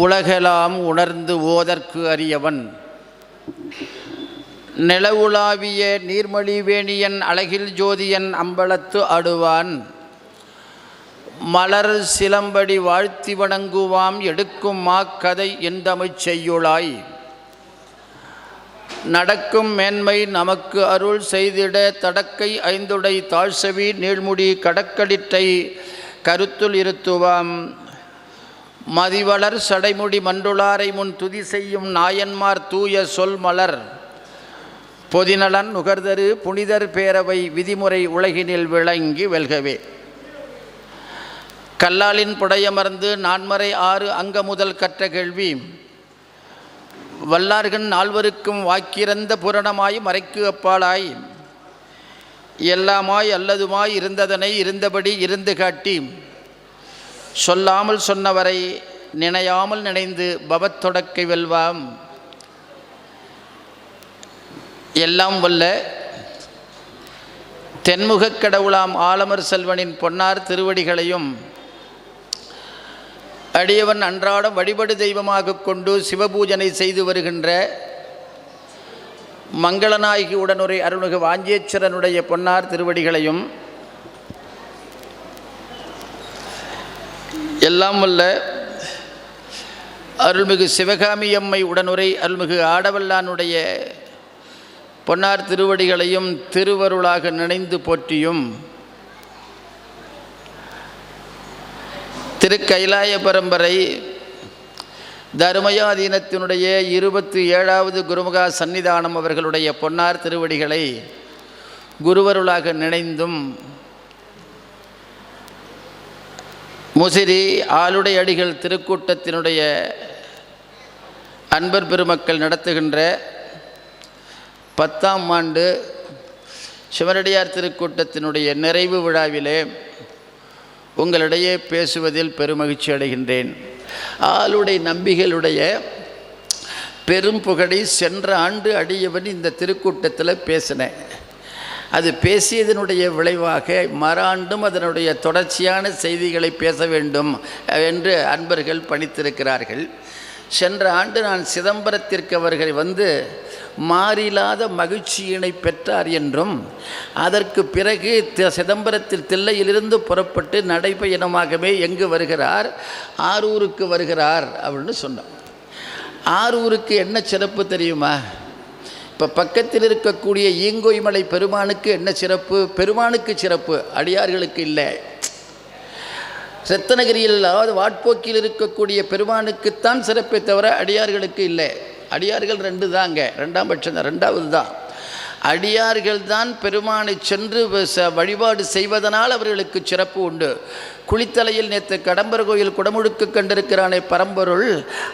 உலகெல்லாம் உணர்ந்து ஓதற்கு அறியவன் நிலவுலாவிய நீர்மொழி வேணியன் அழகில் ஜோதியன் அம்பலத்து அடுவான் மலர் சிலம்படி வாழ்த்தி வணங்குவாம் எடுக்கும் மாக்கதை எந்தமிழ் செய்யுளாய் நடக்கும் மேன்மை நமக்கு அருள் செய்திட தடக்கை ஐந்துடை தாழ்சவி நீழ்முடி கடக்கடிட்டை கருத்துள் இருத்துவாம் மதிவளர் சடைமுடி மண்டுளாரை முன் துதி செய்யும் நாயன்மார் தூய சொல் மலர் பொதிநலன் நுகர்தரு புனிதர் பேரவை விதிமுறை உலகினில் விளங்கி வெல்கவே. கல்லாலின் புடையமர்ந்து நான்மறை 6 அங்க முதல் கற்ற கேள்வி வல்லார்கண் நால்வருக்கும் வாக்கிறந்த புரணமாய் மறைக்கு அப்பாலாய் எல்லாமாய் அல்லதுமாய் இருந்ததனை இருந்தபடி இருந்து காட்டி சொல்லாமல் சொன்னவரை நினையாமல் நினைந்து பவத்தொடக்கை வெல்வாம். எல்லாம் வல்ல தென்முகக் கடவுளாம் ஆலமர் செல்வனின் பொன்னார் திருவடிகளையும் அடியவன் அன்றாடம் வழிபடு தெய்வமாக கொண்டு சிவபூஜனை செய்து வருகின்ற மங்களநாயகி உடனுரை அருள்மிகு வாஞ்சேஸ்வரனுடைய பொன்னார் திருவடிகளையும் எல்லாம் வல்ல அருள்மிகு சிவகாமியம்மை உடனுரை அருள்மிகு ஆடவல்லானுடைய பொன்னார் திருவடிகளையும் திருவருளாக நினைந்து போற்றியும் திருக்கைலாய பரம்பரை தர்மயாதீனத்தினுடைய 27வது குருமுகா சன்னிதானம் அவர்களுடைய பொன்னார் திருவடிகளை குருவருளாக நினைந்தும் முசிறி ஆளுடை அடிகள் திருக்கூட்டத்தினுடைய அன்பர் பெருமக்கள் நடத்துகின்ற 10ஆம் ஆண்டு சிவனடியார் திருக்கூட்டத்தினுடைய நிறைவு விழாவிலே உங்களிடையே பேசுவதில் பெருமகிழ்ச்சி அடைகின்றேன். ஆளுடை நம்பிகளுடைய பெரும் புகழை சென்ற ஆண்டு அடியவன் இந்த திருக்கூட்டத்தில் பேசினேன். அது பேசியதனுடைய விளைவாக மறாண்டும் அதனுடைய தொடர்ச்சியான செய்திகளை பேச வேண்டும் என்று அன்பர்கள் பணித்திருக்கிறார்கள். சென்ற ஆண்டு நான் சிதம்பரத்திற்கு அவர்கள் வந்து மாறிலாத மகிழ்ச்சியினை பெற்றார் என்றும் அதற்கு பிறகு சிதம்பரத்தில் தில்லையிலிருந்து புறப்பட்டு நடைபயணமாகவே எங்கு வருகிறார், ஆரூருக்கு வருகிறார் அப்படின்னு சொன்னோம். ஆரூருக்கு என்ன சிறப்பு தெரியுமா? இப்போ பக்கத்தில் இருக்கக்கூடிய ஈங்கோய்மலை பெருமானுக்கு என்ன சிறப்பு? பெருமானுக்கு சிறப்பு, அடியார்களுக்கு இல்லை. ரத்தனகிரியில் அதாவது வாட்போக்கில் இருக்கக்கூடிய பெருமானுக்குத்தான் சிறப்பை தவிர அடியார்களுக்கு இல்லை. அடியார்கள் 2 தாங்க, 2ஆம் பட்சம் தான், 2வது தான். அடியார்கள் தான் பெருமானை சென்று வழிபாடு செய்வதனால் அவர்களுக்கு சிறப்பு உண்டு. குளித்தலையில் நேற்று கடம்பர் கோயில் குடமுழுக்கு கண்டிருக்கிறானே பரம்பொருள்,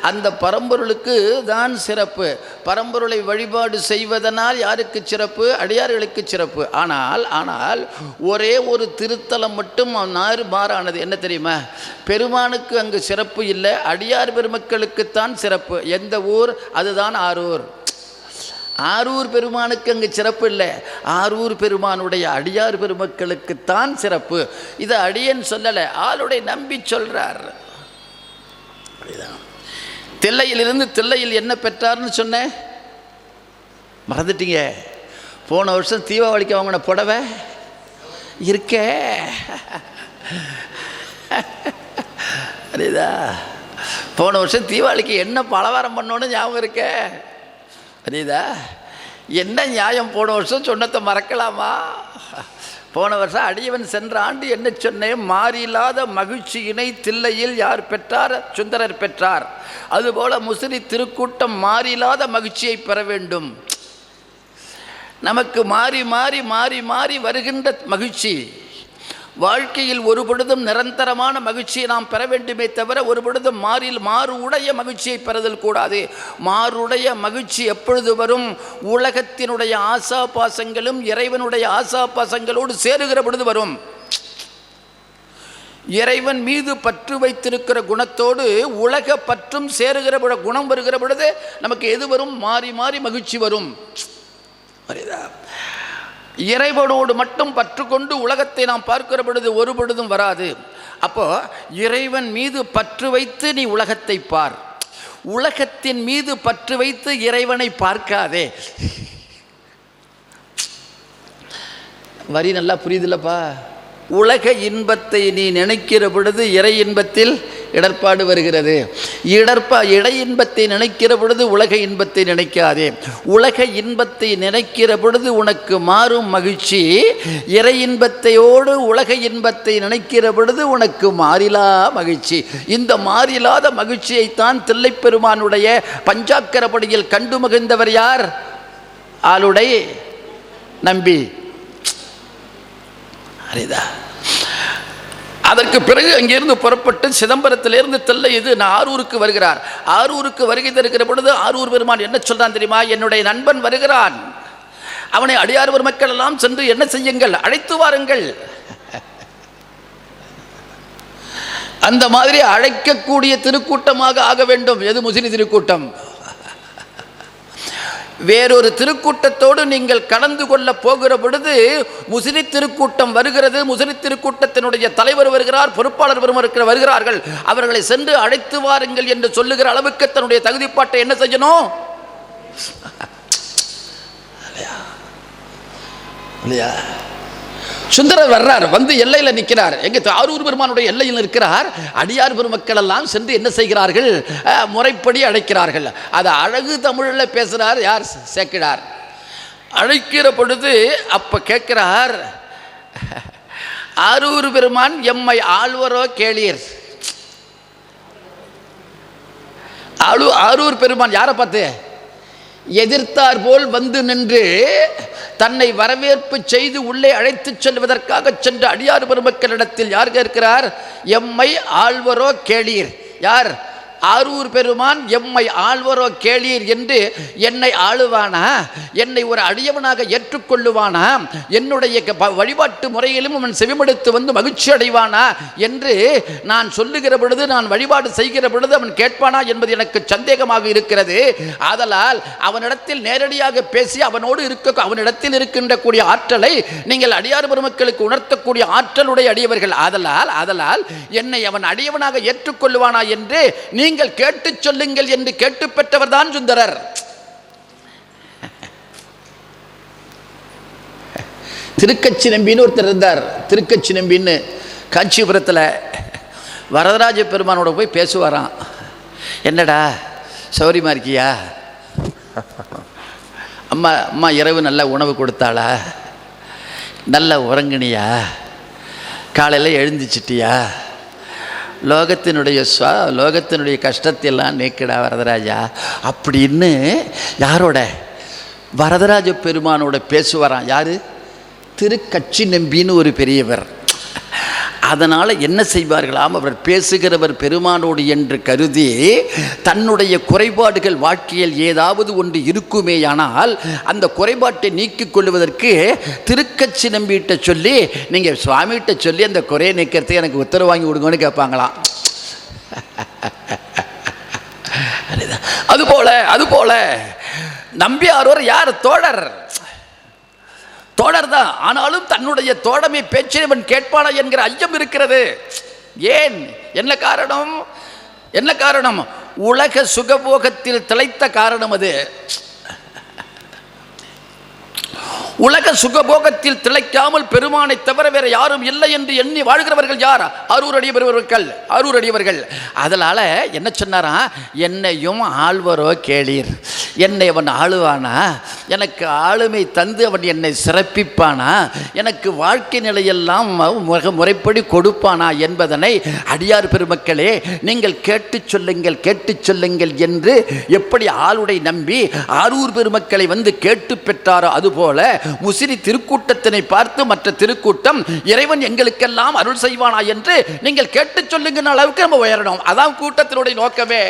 அந்த பரம்பொருளுக்கு தான் சிறப்பு. பரம்பொருளை வழிபாடு செய்வதனால் யாருக்கு சிறப்பு? அடியார்களுக்கு சிறப்பு. ஆனால் ஒரே ஒரு திருத்தலம் மட்டும் மாறானது. என்ன தெரியுமா? பெருமானுக்கு அங்கு சிறப்பு இல்லை, அடியார் பெருமக்களுக்குத்தான் சிறப்பு. எந்த ஊர்? அதுதான் ஆரூர். ஆரூர் பெருமானுக்கு அங்கு சிறப்பு இல்லை, ஆரூர் பெருமானுடைய அடியார் பெருமக்களுக்குத்தான் சிறப்பு. இதை அடியன் சொல்லலை, ஆளுடைய நம்பி சொல்றார். தில்லையிலிருந்து தில்லையில் என்ன பெற்றார்னு சொன்னேன், மறந்துட்டீங்க? போன வருஷம் தீபாவளிக்கு வாங்கின புடவை இருக்கே, அதேதா. போன வருஷம் தீபாவளிக்கு என்ன பலகாரம் பண்ணோன்னு ஞாபகம் இருக்க? அதேதா. என்ன நியாயம்? போன வருஷம் சொன்னதை மறக்கலாமா? போன வருஷம் அடியவன் சென்ற ஆண்டு என்ன சொன்னேன்? மாறில்லாத மகிழ்ச்சியினை தில்லையில் யார் பெற்றார்? சுந்தரர் பெற்றார். அதுபோல முசிறி திருக்கூட்டம் மாறில்லாத மகிழ்ச்சியை பெற வேண்டும். நமக்கு மாறி மாறி மாறி மாறி வருகின்ற மகிழ்ச்சி வாழ்க்கையில் ஒரு பொழுதும் நிரந்தரமான மகிழ்ச்சியை நாம் பெற வேண்டுமே தவிர ஒரு பொழுதும் மாறுடைய மகிழ்ச்சியை பெறுதல் கூடாது. மாறுடைய மகிழ்ச்சி எப்பொழுது வரும்? உலகத்தினுடைய ஆசா பாசங்களும் இறைவனுடைய ஆசா பாசங்களோடு சேருகிற பொழுது வரும். இறைவன் மீது பற்று வைத்திருக்கிற குணத்தோடு உலக பற்றும் சேருகிற குணம் வருகிற பொழுது நமக்கு எது வரும்? மாறி மாறி மகிழ்ச்சி வரும். இறைவனோடு மட்டும் பற்றுக்கொண்டு உலகத்தை நாம் பார்க்கிற பொழுது ஒரு பொழுதும் வராது. அப்போ இறைவன் மீது பற்று வைத்து நீ உலகத்தை பார். உலகத்தின் மீது பற்று வைத்து இறைவனை பார்க்காதே. வரி நல்லா புரியுதுல்லப்பா. உலக இன்பத்தை நீ நினைக்கிற பொழுது இறை இன்பத்தில் இடர்பாடு வருகிறது. இடை இன்பத்தை நினைக்கிற பொழுது உலக இன்பத்தை நினைக்காதே. உலக இன்பத்தை நினைக்கிற பொழுது உனக்கு மாறும் மகிழ்ச்சி, இறை இன்பத்தையோடு உலக இன்பத்தை நினைக்கிற பொழுது உனக்கு மாறிலா மகிழ்ச்சி. இந்த மாறிலாத மகிழ்ச்சியைத்தான் தில்லைப்பெருமானுடைய பஞ்சாக்கரப்படியில் கண்டு மகிழ்ந்தவர் யார்? ஆளுடை நம்பி. அறிதா? அதற்கு பிறகு அங்கிருந்து புறப்பட்டு சிதம்பரத்திலிருந்து தில்லை இது ஆரூருக்கு வருகிறார். ஆரூருக்கு வருகை தருகிற பொழுது ஆரூர் பெருமான் என்ன சொல்றான் தெரியுமா? என்னுடைய நண்பன் வருகிறான், அவனை அடியார் மக்கள் எல்லாம் சென்று என்ன செய்யுங்கள், அழைத்து வாருங்கள். அந்த மாதிரி அழைக்கக்கூடிய திருக்கூட்டமாக ஆக வேண்டும். எது? முசிறி திருக்கூட்டம். வேறொரு திருக்கூட்டத்தோடு நீங்கள் கலந்து கொள்ள போகிற பொழுது முசிறி திருக்கூட்டம் வருகிறது. முசிறி திருக்கூட்டத்தினுடைய தலைவர் வருகிறார், பொறுப்பாளர் வருகிறார்கள். அவர்களை சென்று அழைத்து வாருங்கள் என்று சொல்லுகிற அளவுக்கு தன்னுடைய தகுதிப்பாட்டை என்ன செய்யணும்? சுந்தரர் வர்றார், வந்து எல்லையில் நிற்கிறார். எங்க ஆரூர் பெருமானுடைய எல்லையில் இருக்கிறார். அடியார் பெருமக்கள் எல்லாம் சென்று என்ன செய்கிறார்கள்? முறைப்படி அழைக்கிறார்கள். அதை அழகு தமிழில் பேசுகிறார் யார்? சேக்கிழார். அழைக்கிற பொழுது அப்ப கேட்கிறார், ஆரூர் பெருமான் எம்மை ஆழ்வரோ கேளீர். ஆரூர் பெருமான் யாரை பார்த்து? எதிர்த்தார் போல் வந்து நின்று தன்னை வரவேற்பு செய்து உள்ளே அழைத்து செல்வதற்காக சென்ற அடியார் பெருமக்களிடத்தில் யார் கேட்கிறார்? எம்மை ஆழ்வரோ கேளீர். யார்? ஆரூர் பெருமான் எம்மை ஆழ்வரோ கேளீர் என்று என்னை ஆளுவானா? என்னை ஒரு அடியவனாக ஏற்றுக்கொள்ளுவானா? என்னுடைய வழிபாட்டு முறையிலும் அவன் செவிமடுத்து வந்து மகிழ்ச்சி அடைவானா என்று நான் சொல்லுகிற பொழுது, நான் வழிபாடு செய்கிற பொழுது அவன் கேட்பானா என்பது எனக்கு சந்தேகமாக இருக்கிறது. ஆதலால் அவனிடத்தில் நேரடியாக பேசி அவனிடத்தில் இருக்கின்ற கூடிய ஆற்றலை நீங்கள் அடியார் பெருமக்களுக்கு உணர்த்தக்கூடிய ஆற்றலுடைய அடியவர்கள். ஆதலால் என்னை அவன் அடியவனாக ஏற்றுக்கொள்ளுவானா என்று நீங்கள் கேட்டு சொல்லுங்கள் என்று கேட்டு பெற்றவர் தான் சுந்தரர். திருக்கச்சி நம்பின்னு ஒருத்தர் இருந்தார். திருக்கச்சி நம்பின்னு காஞ்சிபுரத்தில் வரதராஜ பெருமானோட போய் பேசுவாராம். என்னடா சௌரியமா இருக்கியா? அம்மா இரவு நல்ல உணவு கொடுத்தாளா? நல்ல உறங்குனியா? காலையில் எழுந்திச்சிட்டியா? லோகத்தினுடைய கஷ்டத்தையெல்லாம் நீக்கடா வரதராஜா அப்படின்னு யாரோட? வரதராஜ பெருமானோட பேசுவாராம். யாரு? திருக்கச்சி நம்பின்னு ஒரு பெரியவர். அதனால் என்ன செய்வார்களாம்? அவர் பேசுகிறவர் பெருமானோடு என்று கருதி தன்னுடைய குறைபாடுகள் வாழ்க்கையில் ஏதாவது ஒன்று இருக்குமேயானால் அந்த குறைபாட்டை நீக்கிக் கொள்வதற்கு திருக்கச்சி நம்பிகிட்ட சொல்லி, நீங்கள் சுவாமிகிட்ட சொல்லி அந்த குறையை நீக்கிறதுக்கு எனக்கு உத்தரவு வாங்கி கொடுங்கன்னு கேட்பாங்களாம். அதுபோல நம்பியாரோர் யார்? தோழர் தான். ஆனாலும் தன்னுடைய தோழமை பேச்சை அவன் கேட்பானா என்கிற ஐயம் இருக்கிறது. ஏன்? என்ன காரணம்? உலக சுகபோகத்தில் திளைத்த காரணம் அது. உலக சுகபோகத்தில் திளைக்காமல் பெருமானை தவிர வேற யாரும் இல்லை என்று எண்ணி வாழ்கிறவர்கள் யார்? அரூர் அடியவர்கள். அதனால என்ன சொன்னாரா? என்னையும் ஆழ்வரோ கேளீர். என்னை அவன் ஆளுவானா? எனக்கு ஆளுமை தந்து அவன் என்னை சிறப்பிப்பானா? எனக்கு வாழ்க்கை நிலையெல்லாம் முறைப்படி கொடுப்பானா என்பதனை அடியார் பெருமக்களே நீங்கள் கேட்டு சொல்லுங்கள் என்று எப்படி ஆளுடை நம்பி ஆரூர் பெருமக்களை வந்து கேட்டு பெற்றாரோ அதுபோல முசிறி திருக்கூட்டத்தினை பார்த்து மற்ற திருக்கூட்டம் இறைவன் எங்களுக்கெல்லாம் அருள் செய்வானா என்று நீங்கள் கேட்டு சொல்லுங்க அளவுக்கு நம்ம உயரணும். அதான் கூட்டத்தினுடைய நோக்கமே.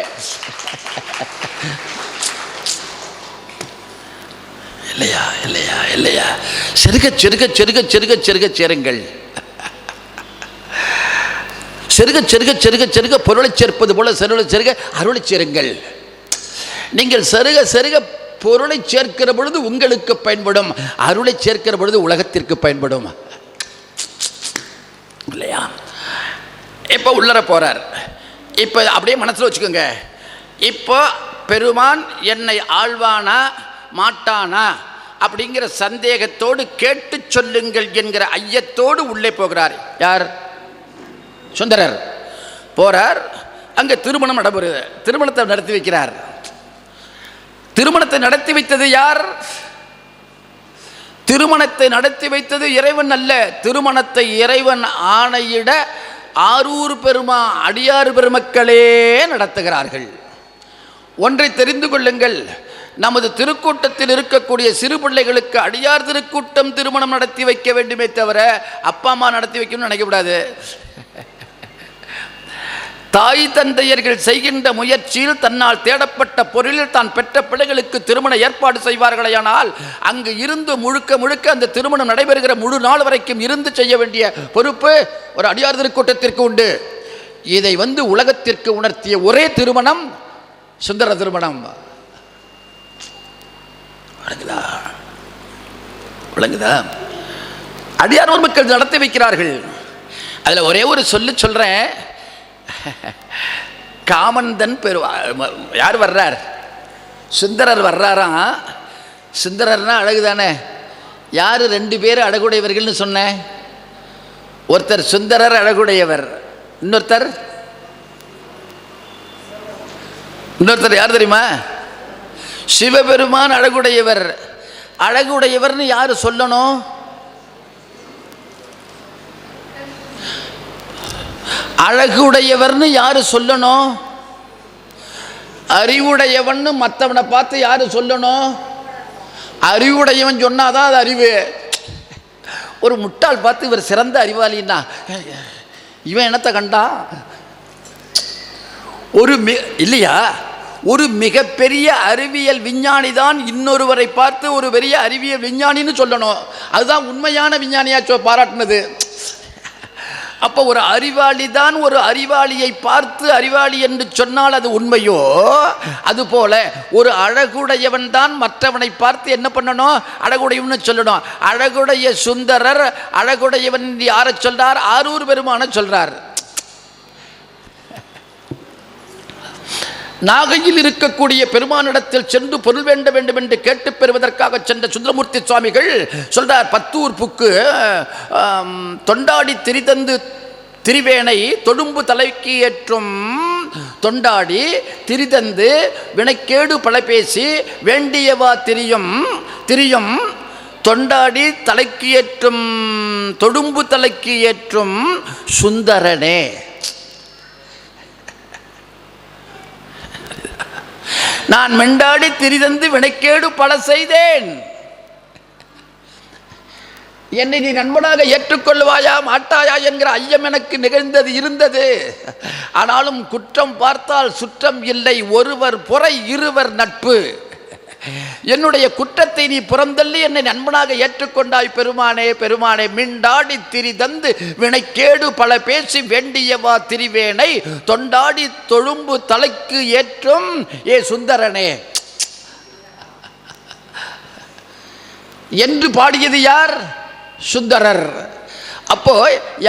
இல்லையா? சேருங்கள். செருக பொருளை சேர்ப்பது போல செருக அருளை சேருங்கள். நீங்கள் செருக பொருளை சேர்க்கிற பொழுது உங்களுக்கு பயன்படும், அருளை சேர்க்கிற பொழுது உலகத்திற்கு பயன்படும். இல்லையா? இப்போ உள்ளர போறார். இப்போ அப்படியே மனசில் வச்சுக்கோங்க, இப்போ பெருமான் என்னை ஆழ்வானா மாட்டானா அப்படிங்கிற சந்தேகத்தோடு கேட்டு சொல்லுங்கள் என்கிற ஐயத்தோடு உள்ளே போகிறார். யார்? சுந்தரர் போறார். அங்கே திருமணம் நடைபெறுது. திருமணத்தை நடத்தி வைக்கிறார். திருமணத்தை நடத்தி வைத்தது யார்? திருமணத்தை நடத்தி வைத்தது இறைவன் அல்ல. திருமணத்தை இறைவன் ஆணையிட ஆரூர் அடியார் பெருமக்களே நடத்துகிறார்கள். ஒன்றை தெரிந்து கொள்ளுங்கள், நமது திருக்கூட்டத்தில் இருக்கக்கூடிய சிறு பிள்ளைகளுக்கு அடியார் திருக்கூட்டம் திருமணம் நடத்தி வைக்க வேண்டுமே தவிர அப்பா அம்மா நடத்தி வைக்கணும்னு நினைக்கக்கூடாது. தாய் தந்தையர்கள் செய்கின்ற முயற்சியில் தன்னால் தேடப்பட்ட பொருளில் தான் பெற்ற பிள்ளைகளுக்கு திருமண ஏற்பாடு செய்வார்களேயானால் அங்கு இருந்து முழுக்க முழுக்க அந்த திருமணம் நடைபெறுகிற முழு நாள் வரைக்கும் இருந்து செய்ய வேண்டிய பொறுப்பு ஒரு அடியார் திருக்கூட்டத்திற்கு உண்டு. இதை உலகத்திற்கு உணர்த்திய ஒரே திருமணம் சுந்தர திருமணம். விளங்குதா? அடியார் மக்கள் நடத்தி வைக்கிறார்கள். அதில் ஒரே ஒரு சொல்றேன். காமந்தன் யார் வர்றார்? சுந்தரர் வர்றாராம். சுந்தரர்னா அழகுதானே. யார்? 2 பேர் அழகுடையவர்கள்னு சொன்னேன். ஒருத்தர் சுந்தரர் அழகுடையவர், இன்னொருத்தர் யார் தெரியுமா? சிவபெருமான் அழகுடையவர். அழகுடையவர்னு யார் சொல்லணும்? அழகுடையவர்னு யாரு சொல்லணும்? அறிவுடையவன் மற்றவனை பார்த்து யாரு சொல்லணும்? அறிவுடையவன் சொன்னாதான் அது அறிவு. ஒரு முட்டாள் பார்த்து இவர் சிறந்த அறிவாளின்னா இவன் என்னத்தை கண்டா? இல்லையா? ஒரு மிகப்பெரிய அறிவியல் விஞ்ஞானி தான் இன்னொருவரை பார்த்து ஒரு பெரிய அறிவியல் விஞ்ஞானின்னு சொல்லணும். அதுதான் உண்மையான விஞ்ஞானியா பாராட்டினது. அப்போ ஒரு அறிவாளி தான் ஒரு அறிவாளியை பார்த்து அறிவாளி என்று சொன்னால் அது உண்மையோ, அதுபோல ஒரு அழகுடையவன் தான் மற்றவனை பார்த்து என்ன பண்ணணும்? அழகுடையவன் சொல்லணும். அழகுடைய சுந்தரர் அழகுடையவன் யாரை சொல்றார்? ஆரூர் பெருமான சொல்றார். நாகையில் இருக்கக்கூடிய பெருமானிடத்தில் சென்று பொருள் வேண்டும் என்று கேட்டு பெறுவதற்காக சென்ற சுந்தரமூர்த்தி சுவாமிகள் சொல்றார், பத்தூர் புக்கு தொண்டாடி திரிதந்து திரிவேனை தொடும்பு தலைக்கு ஏற்றும் தொண்டாடி திரிதந்து வினைக்கேடு பல பேசி வேண்டியவா திரியும் தொண்டாடி தலைக்கு ஏற்றும் தொடும்பு தலைக்கு ஏற்றும் சுந்தரனே. நான் மெண்டாடி திரிதந்து வினைக்கேடு பல செய்தேன். என்னை நீ நண்பனாக ஏற்றுக்கொள்வாயா மாட்டாயா என்கிற ஐயம் எனக்கு இருந்தது. ஆனாலும் குற்றம் பார்த்தால் சுற்றம் இல்லை, ஒருவர் பொறை இருவர் நட்பு. என்னுடைய குற்றத்தை நீ புறந்தள்ளி என்னை நண்பனாக ஏற்றுக்கொண்டாய் பெருமானே. மிண்டாடி திரிதந்து வினைக்கேடு பல பேசி வேண்டியவா திரிவேனை தொண்டாடி தொழும்பு தலைக்கு ஏற்றும் ஏ சுந்தரனே என்று பாடியது யார்? சுந்தரர். அப்போ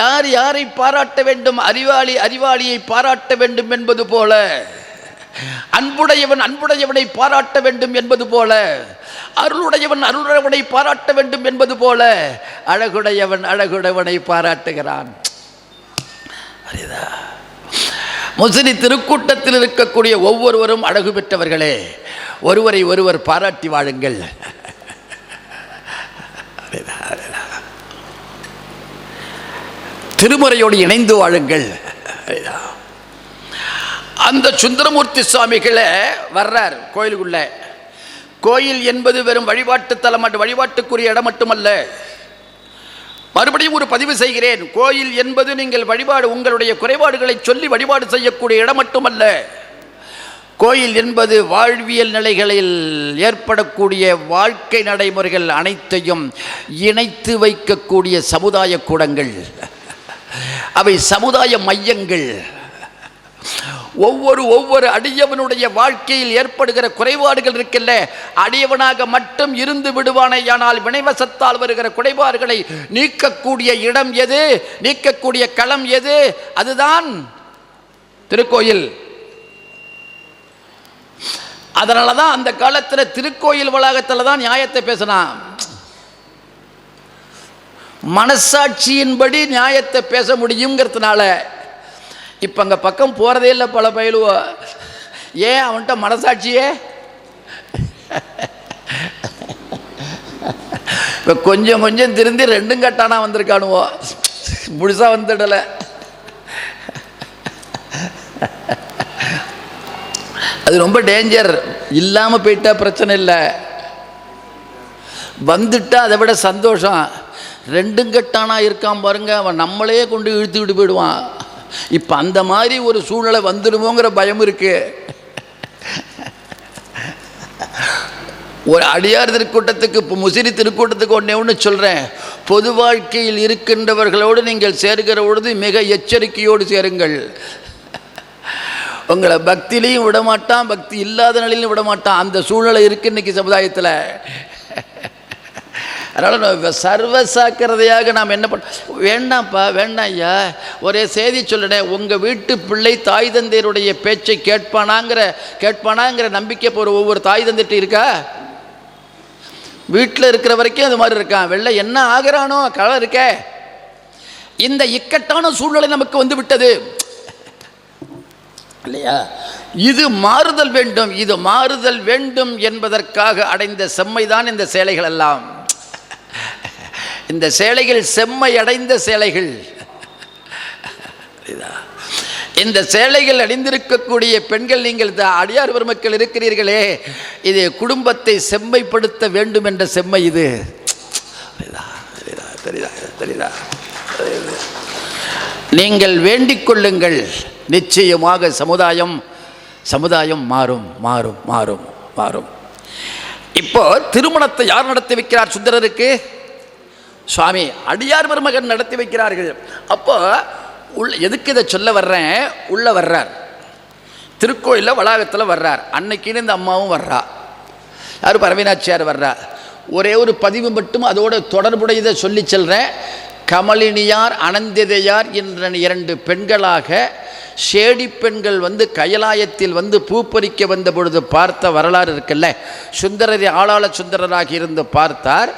யார் யாரை பாராட்ட வேண்டும்? அறிவாளியை பாராட்ட வேண்டும் என்பது போல, அன்புடையவனை பாராட்ட வேண்டும் என்பது போல, அருளுடையவனை பாராட்ட வேண்டும் என்பது போல, அழகுடையவனை பாராட்டுகிறான். முஸ்லிம் திருக்கூட்டத்தில் இருக்கக்கூடிய ஒவ்வொருவரும் அழகு பெற்றவர்களே. ஒருவரை ஒருவர் பாராட்டி வாழுங்கள். திருமுறையோடு இணைந்து வாழுங்கள். அந்த சுந்தரமூர்த்தி சுவாமிகளை வர்றார் கோயிலுக்குள்ள. கோயில் என்பது வெறும் வழிபாட்டு தலம், வழிபாட்டுக்குரிய இடம் மட்டுமல்ல. மறுபடியும் ஒரு பதிவு செய்கிறேன். கோயில் என்பது நீங்கள் உங்களுடைய குறைபாடுகளை சொல்லி வழிபாடு செய்யக்கூடிய இடம் மட்டுமல்ல. கோயில் என்பது வாழ்வியல் நிலைகளில் ஏற்படக்கூடிய வாழ்க்கை நடைமுறைகள் அனைத்தையும் இணைத்து வைக்கக்கூடிய சமுதாய கூடங்கள். அவை சமுதாய மையங்கள். ஒவ்வொரு அடியவனுடைய வாழ்க்கையில் ஏற்படுகிற குறைபாடுகள் இருக்கின்ற அடியவனாக மட்டும் இருந்து விடுவானேயானால் வினைவசத்தால் வருகிற குறைபாடுகளை நீக்கக்கூடிய இடம் எது? நீக்கக்கூடிய களம் எது? அதுதான் திருக்கோயில். அதனால தான் அந்த காலத்தில் திருக்கோயில் வளாகத்தில் தான் நியாயத்தை பேசினான். மனசாட்சியின்படி நியாயத்தை பேச முடியுங்கிறதுனால. இப்போ அங்கே பக்கம் போகிறதே இல்லை பல பயிலுவோ. ஏன்? அவன்கிட்ட மனசாட்சியே. இப்போ கொஞ்சம் கொஞ்சம் திருந்தி ரெண்டும் கட்டானா வந்திருக்கானுவோ, முழுசாக வந்துடலை. அது ரொம்ப டேஞ்சர். இல்லாமல் போயிட்டா பிரச்சனை இல்லை, வந்துட்டா அதை விட சந்தோஷம். ரெண்டும் கட்டானா இருக்கான் பாருங்க, அவன் நம்மளே கொண்டு இழுத்துக்கிட்டு போயிடுவான். இப்போ அந்த மாதிரி ஒரு சூழ்நிலை வந்துடுமோங்கிற பயம் இருக்கு. ஒரு அடியார் திருக்கூட்டத்துக்கு, இப்போ முசிறி திருக்கூட்டத்துக்கு ஒன்று சொல்கிறேன். பொது வாழ்க்கையில் இருக்கின்றவர்களோடு நீங்கள் சேர்கிற பொழுது மிக எச்சரிக்கையோடு சேருங்கள். உங்களை பக்தியிலையும் விடமாட்டான், பக்தி இல்லாத நிலையிலும் விடமாட்டான். அந்த சூழ்நிலை இருக்குது இன்றைக்கி சமுதாயத்தில். அதனால் சர்வசாக்கிரதையாக நாம் என்ன வேண்டாம்ப்பா, வேண்டாம் ஐயா, ஒரே செய்தி சொல்லினேன். உங்கள் வீட்டு பிள்ளை தாய் தந்தையருடைய பேச்சை கேட்பானாங்கிற நம்பிக்கை இப்போ ஒவ்வொரு தாய் தந்தைட்டு இருக்கா? வீட்டில் இருக்கிற வரைக்கும் அது மாதிரி இருக்கான். வெளில என்ன ஆகிறானோ கவலை இருக்கே. இந்த இக்கட்டான சூழ்நிலை நமக்கு வந்து விட்டது இல்லையா? இது மாறுதல் வேண்டும். இது மாறுதல் வேண்டும் என்பதற்காக அடைந்த செம்மைதான் இந்த சேலைகள் எல்லாம். இந்த சேலைகள் செம்மை அடைந்த சேலைகள். இந்த சேலைகள் அணிந்திருக்கக்கூடிய பெண்கள், நீங்கள் அடியார் பெருமக்கள் இருக்கிறீர்களே, இது குடும்பத்தை செம்மைப்படுத்த வேண்டும் என்ற செம்மை. இது தெரியுதா? நீங்கள் வேண்டிக் கொள்ளுங்கள், நிச்சயமாக சமுதாயம் மாறும் மாறும் மாறும் மாறும். இப்போ திருமணத்தை யார் நடத்தி வைக்கிறார்? சுந்தரருக்கு சுவாமி அடியார் பெருமகன் நடத்தி வைக்கிறார்கள். அப்போ எதுக்கு இதை சொல்ல வர்றேன்? உள்ள வர்றார், திருக்கோயிலில் வளாகத்தில் வர்றார். அன்னைக்குன்னு இந்த அம்மாவும் வர்றா. யார்? பரவினாச்சியார் வர்றா. ஒரே ஒரு பதிவு மட்டும் அதோட தொடர்புடையதை சொல்லி செல்றேன். கமலினியார் அனந்திதையார் என்ற 2 பெண்களாக ஷேடி பெண்கள் வந்து கைலாயத்தில் வந்து பூப்பறிக்க வந்த பொழுது பார்த்த வரலாறு இருக்குல்ல. சுந்தரரை ஆளாள சுந்தரராக இருந்து பார்த்தார்.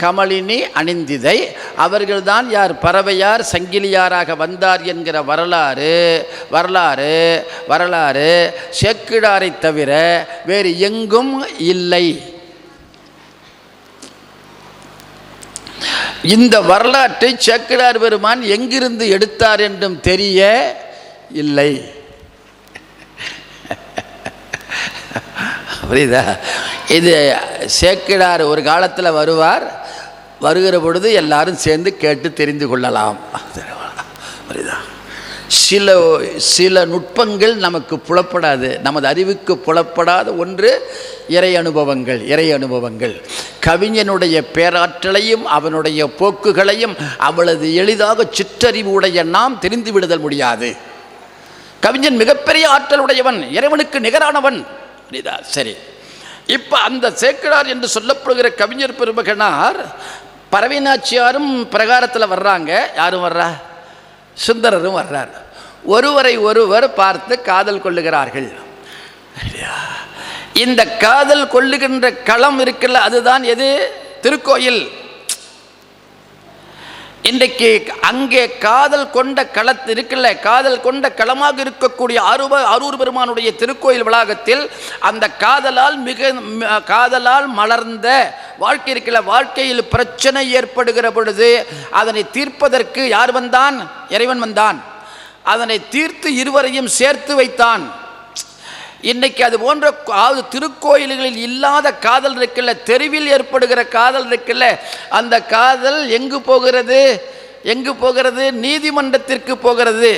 கமலினி அணிந்திதை அவர்கள்தான் யார்? பறவையார் சங்கிலியாராக வந்தார் என்கிற வரலாறு சேக்கிழாரை தவிர வேறு எங்கும் இல்லை. இந்த வரலாற்றை சேக்கிழார் பெருமான் எங்கிருந்து எடுத்தார் என்றும் தெரிய இல்லை. புரியுதா? இது சேக்கிழார் ஒரு காலத்தில் வருகிற பொழுது எல்லாரும் சேர்ந்து கேட்டு தெரிந்து கொள்ளலாம். புரியுதா? சில நுட்பங்கள் நமக்கு புலப்படாது, நமது அறிவுக்கு புலப்படாத ஒன்று இறை அனுபவங்கள். கவிஞனுடைய பேராற்றலையும் அவனுடைய போக்குகளையும் அவளது எளிதாக சிற்றறிவு உடைய நாம் தெரிந்து விடுதல் முடியாது. கவிஞன் மிகப்பெரிய ஆற்றலுடையவன், இறைவனுக்கு நிகரானவன். சரி, இப்போ அந்த சேக்கிழார் என்று சொல்லப்படுகிற கவிஞர் பெருமகனார் பரவினாச்சியாரும் பிரகாரத்தில் வர்றாங்க. யாரும் வர்றா? சுந்தரரும் வர்றார். ஒருவரை ஒருவர் பார்த்து காதல் கொள்ளுகிறார்கள். இந்த காதல் கொள்ளுகின்ற களம் இருக்குல்ல, அதுதான் எது? திருக்கோயில். இன்றைக்கு அங்கே காதல் கொண்ட களத்து இருக்குல்ல, காதல் கொண்ட களமாக இருக்கக்கூடிய அரூர் பெருமானுடைய திருக்கோயில் வளாகத்தில் அந்த காதலால் மலர்ந்த வாழ்க்கை இருக்குல்ல, வாழ்க்கையில் பிரச்சனை ஏற்படுகிற பொழுது அதனை தீர்ப்பதற்கு யார் வந்தான்? இறைவன் வந்தான். அதனை தீர்த்து இருவரையும் சேர்த்து வைத்தான். இன்னைக்கு அது போன்ற திருக்கோயில்களில் இல்லாத காதல் இருக்குல்ல, தெருவில் ஏற்படுகிற காதல் இருக்குல்ல, அந்த காதல் எங்கு போகிறது? நீதிமன்றத்திற்கு போகிறது.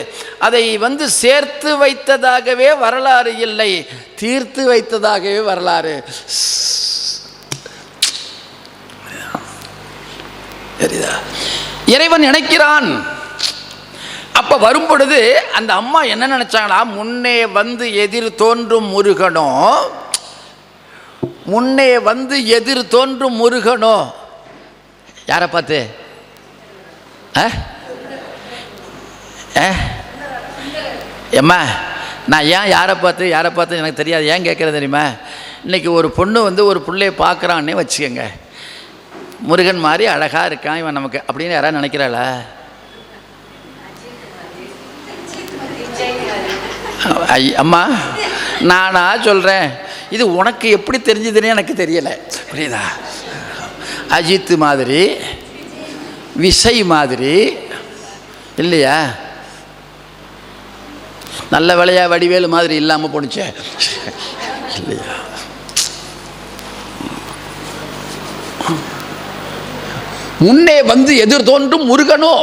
அதை வந்து சேர்த்து வைத்ததாகவே வரலாறு இல்லை, தீர்த்து வைத்ததாகவே வரலாறு. இறைவன் நினைக்கிறான். அப்போ வரும் பொழுது அந்த அம்மா என்ன நினைச்சாங்களா? முன்னே வந்து எதிர் தோன்றும் முருகனோ. யாரை பார்த்து? எம்மா, நான் ஏன் யாரை பார்த்து எனக்கு தெரியாது. ஏன் கேட்குறது தெரியுமா? இன்றைக்கி ஒரு பொண்ணு வந்து ஒரு பிள்ளையை பார்க்குறான்னே வச்சுக்கோங்க, முருகன் மாதிரி அழகாக இருக்கான் இவன் நமக்கு அப்படின்னு யாராவது நினைக்கிறாளா? அம்மா நானா சொல்கிறேன், இது உனக்கு எப்படி தெரிஞ்சதுன்னே எனக்கு தெரியலை, புரியுதா? அஜித் மாதிரி, விஜய் மாதிரி இல்லையா? நல்ல வேலையா வடிவேலு மாதிரி இல்லாமல் போணுச்சே இல்லையா? முன்னே வந்து எதிர் தோன்றும் முருகனோ.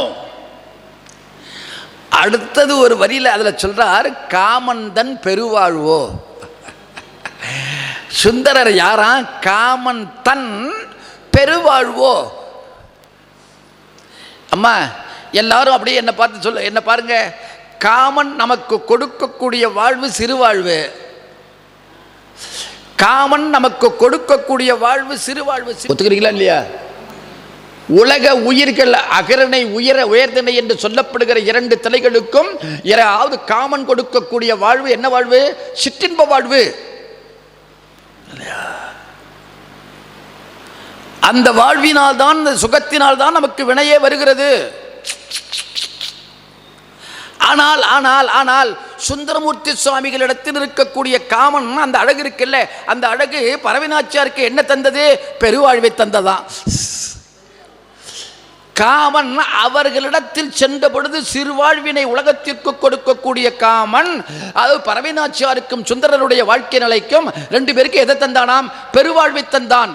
அடுத்தது ஒரு வரியில் அதில் சொல்றார், காமந்தன் பெருவாழ்வோ. சுந்தரர் யாரா? காமன் தன் பெருவாழ்வோ. அம்மா எல்லாரும் அப்படியே என்ன பார்த்து சொல்ல, என்ன பாருங்க, காமன் நமக்கு கொடுக்கக்கூடிய வாழ்வு சிறுவாழ்வு. காமன் நமக்கு கொடுக்கக்கூடிய வாழ்வு சிறுவாழ்வு. ஒத்துக்கிறீங்களா இல்லையா? உலக உயிர்கள் அகரணை உயர்தனை என்று சொல்லப்படுகிற இரண்டு தலைகளுக்கும் யாராவது காமன் கொடுக்கக்கூடிய வாழ்வு என்ன வாழ்வு? சிற்றின்ப வாழ்வு. அந்த வாழ்வினால் தான், சுகத்தினால் தான் நமக்கு வினையே வருகிறது. ஆனால் ஆனால் ஆனால் சுந்தரமூர்த்தி சுவாமிகளிடத்தில் இருக்கக்கூடிய காமன், அந்த அழகு இருக்குல்ல, அந்த அழகு பரவினாச்சியாருக்கு என்ன தந்தது? பெருவாழ்வை தந்ததான். காமன் அவர்களிடத்தில் சென்ற பொழுது சிறுவாழ்வினை உலகத்திற்கு கொடுக்கக்கூடிய காமன், அது பரவினாச்சியாருக்கும் சுந்தரருடைய வாழ்க்கை நிலைக்கும் ரெண்டு பேருக்கு எதை தந்தானாம்? பெருவாழ்வை தந்தான்.